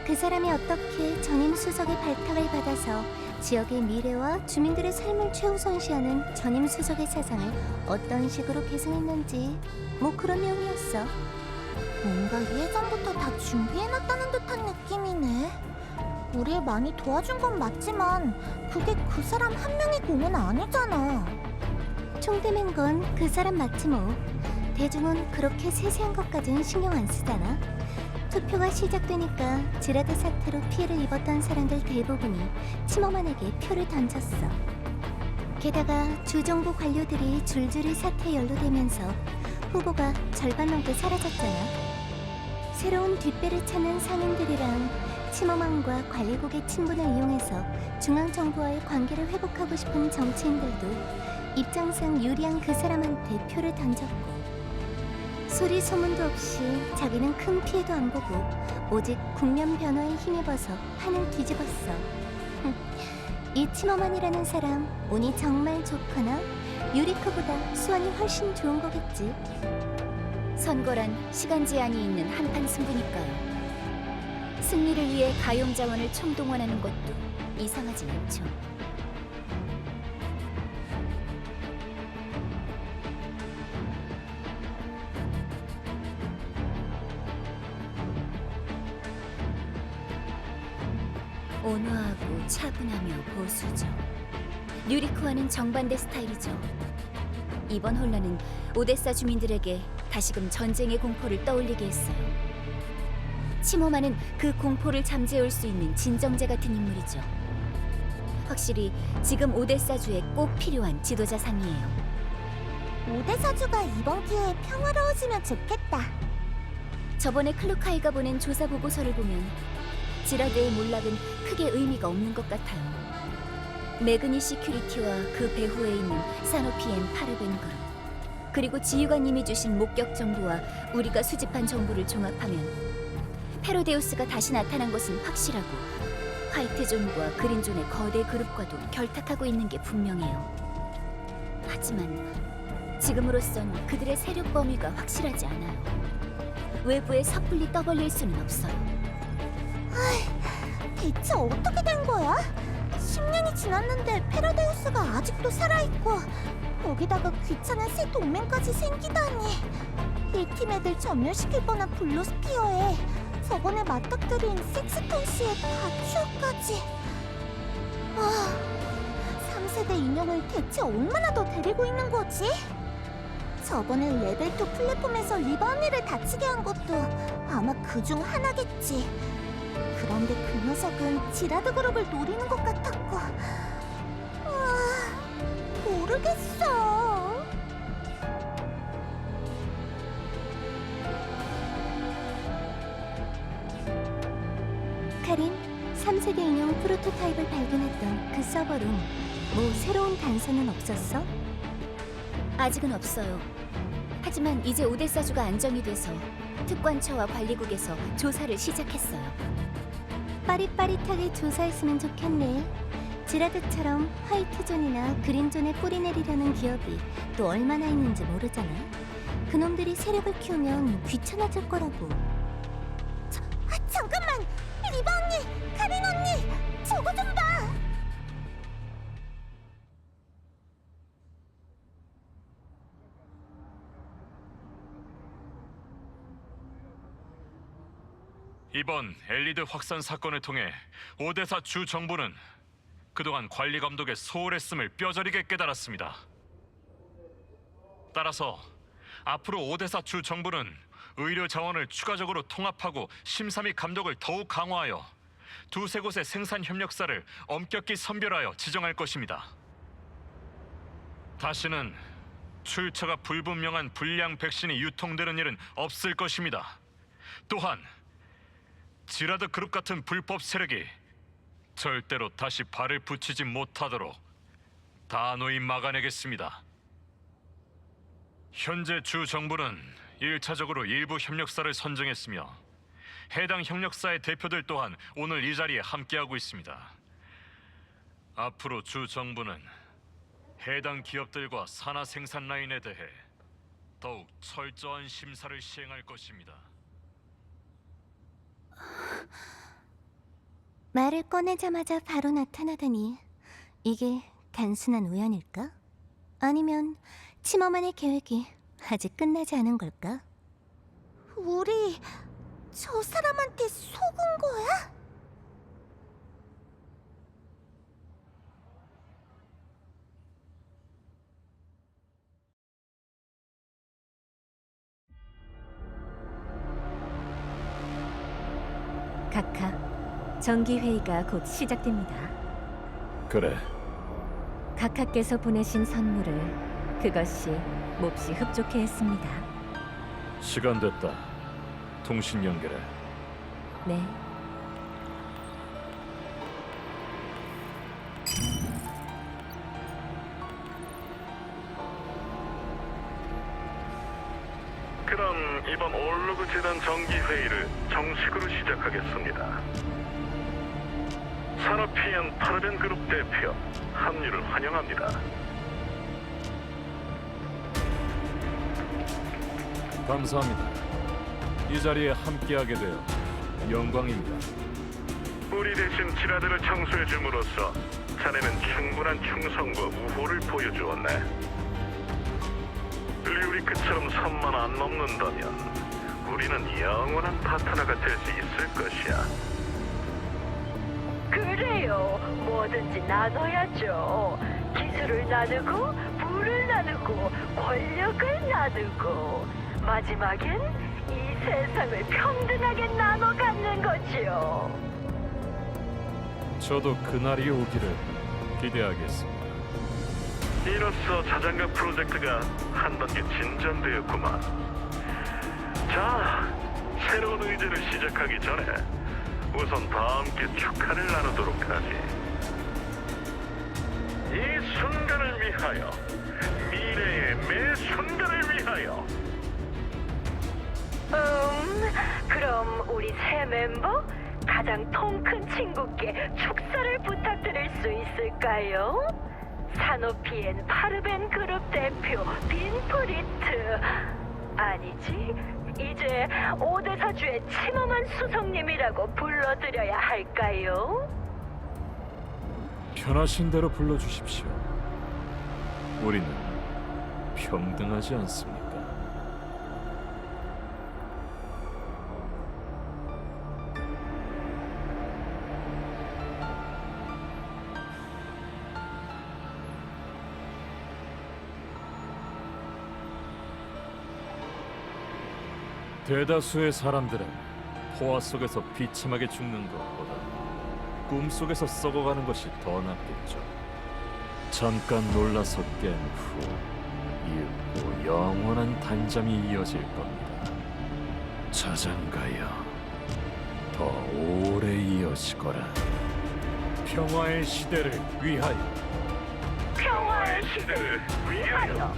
그 사람이 어떻게 전임 수석의 발탁을 받아서 지역의 미래와 주민들의 삶을 최우선시하는 전임 수석의 사상을 어떤 식으로 계승했는지 뭐 그런 내용이었어. 뭔가 예전부터 다 준비해놨다는 듯한 느낌이네. 우리를 많이 도와준 건 맞지만 그게 그 사람 한 명의 공은 아니잖아. 총대맨 건 그 사람 맞지 뭐. 대중은 그렇게 세세한 것까지는 신경 안 쓰잖아. 투표가 시작되니까 지라드 사태로 피해를 입었던 사람들 대부분이 치머만에게 표를 던졌어. 게다가 주정부 관료들이 줄줄이 사태에 연루되면서 후보가 절반 넘게 사라졌잖아. 새로운 뒷배를 찾는 상인들이랑 치머만과 관리국의 친분을 이용해서 중앙정부와의 관계를 회복하고 싶은 정치인들도 입장상 유리한 그 사람한테 표를 던졌고, 소리 소문도 없이 자기는 큰 피해도 안 보고 오직 국면 변화에 힘입어서 판을 뒤집었어. 이 치머만이라는 사람 운이 정말 좋거나 유리크보다 수완이 훨씬 좋은 거겠지. 선거란 시간 제한이 있는 한판 승부니까요. 승리를 위해 가용 자원을 총동원하는 것도 이상하진 않죠. 온화하고 차분하며 보수적. 류리크와는 정반대 스타일이죠. 이번 혼란은 오데사 주민들에게 다시금 전쟁의 공포를 떠올리게 했어요. 치모만은 그 공포를 잠재울 수 있는 진정제 같은 인물이죠. 확실히 지금 오데사주에 꼭 필요한 지도자상이에요. 오대사주가 이번 기회에 평화로워지면 좋겠다. 저번에 클루카이가 보낸 조사 보고서를 보면 지라드의 몰락은 크게 의미가 없는 것 같아요. 매그니 시큐리티와 그 배후에 있는 사노피엔 파르벤 그룹, 그리고 지휘관님이 주신 목격 정보와 우리가 수집한 정보를 종합하면 페로데우스가 다시 나타난 것은 확실하고 화이트존과 그린존의 거대 그룹과도 결탁하고 있는 게 분명해요. 하지만 지금으로선 그들의 세력 범위가 확실하지 않아요. 외부에 섣불리 떠벌릴 수는 없어요. 대체 어떻게 된 거야? 10년이 지났는데 페라데우스가 아직도 살아있고 거기다가 귀찮은 새 동맹까지 생기다니. 1팀 애들 전멸시킬 뻔한 블루스피어에 저번에 맞닥뜨린 섹스턴 씨의 다큐어까지. 3세대 인형을 대체 얼마나 더 데리고 있는 거지? 저번에 레벨 2 플랫폼에서 리바 언니를 다치게 한 것도 아마 그 중 하나겠지. 그런데 그 녀석은 지라드 그룹을 노리는 것 같았고, 모르겠어. 카린, 3세대 인형 프로토타입을 발견했던 그 서버룸, 뭐 새로운 단서는 없었어? 아직은 없어요. 하지만 이제 오데사주가 안정이 돼서 특관처와 관리국에서 조사를 시작했어요. 빠릿빠릿하게 조사했으면 좋겠네. 지라드처럼 화이트존이나 그린존에 뿌리 내리려는 기업이 또 얼마나 있는지 모르잖아. 그놈들이 세력을 키우면 귀찮아질 거라고. 잠깐만! 리바 언니! 카린 언니! 저거 좀 봐! 이번 엘리드 확산 사건을 통해 오데사 주 정부는 그동안 관리 감독의 소홀했음을 뼈저리게 깨달았습니다. 따라서 앞으로 오데사 주 정부는 의료 자원을 추가적으로 통합하고 심사및 감독을 더욱 강화하여 두세 곳의 생산 협력사를 엄격히 선별하여 지정할 것입니다. 다시는 출처가 불분명한 불량 백신이 유통되는 일은 없을 것입니다. 또한 지라드 그룹 같은 불법 세력이 절대로 다시 발을 붙이지 못하도록 단호히 막아내겠습니다. 현재 주 정부는 1차적으로 일부 협력사를 선정했으며 해당 협력사의 대표들 또한 오늘 이 자리에 함께하고 있습니다. 앞으로 주 정부는 해당 기업들과 산하 생산 라인에 대해 더욱 철저한 심사를 시행할 것입니다. 말을 꺼내자마자 바로 나타나다니, 이게 단순한 우연일까? 아니면 치머만의 계획이 아직 끝나지 않은 걸까? 우리 저 사람한테 속은 거야? 카카, 정기회의가 곧 시작됩니다. 그래. 카카께서 보내신 선물을 그것이 몹시 흡족해 했습니다. 시간 됐다. 통신 연결해. 네. 그럼 이번 올로그 재단 정기 회의를 정식으로 시작하겠습니다. 산업피엔 파르벤 그룹 대표 합류를 환영합니다. 감사합니다. 이 자리에 함께하게 되어 영광입니다. 우리 대신 지라드를 청소해 줌으로써 자네는 충분한 충성과 우호를 보여주었네. 류리크처럼 선만 안 넘는다면 우리는 영원한 파트너가 될 수 있을 것이야. 그래요. 뭐든지 나눠야죠. 기술을 나누고, 부를 나누고, 권력을 나누고, 마지막엔 이 세상을 평등하게 나눠 갖는 거지요. 저도 그날이 오기를 기대하겠습니다. 이로써 자장가 프로젝트가 한 단계 진전되었구만. 자, 새로운 의제를 시작하기 전에 우선 다 함께 축하를 나누도록 하지. 이 순간을 위하여, 미래의 매 순간을 위하여. 그럼 우리 새 멤버 가장 통 큰 친구께 축사를 부탁드릴 수 있을까요? 사노피엔 파르벤 그룹 대표 빈프리트. 아니지, 이제 오데사주의 침엄한 수석님이라고 불러드려야 할까요? 편하신 대로 불러주십시오. 우리는 평등하지 않습니까? 대다수의 사람들은 포화 속에서 비참하게 죽는 것보다 꿈속에서 썩어가는 것이 더 낫겠죠. 잠깐 놀라서 깬 후 이윽고 영원한 단잠이 이어질 겁니다. 자장가여, 더 오래 이어지거라. 평화의 시대를 위하여. 평화의 시대를 위하여.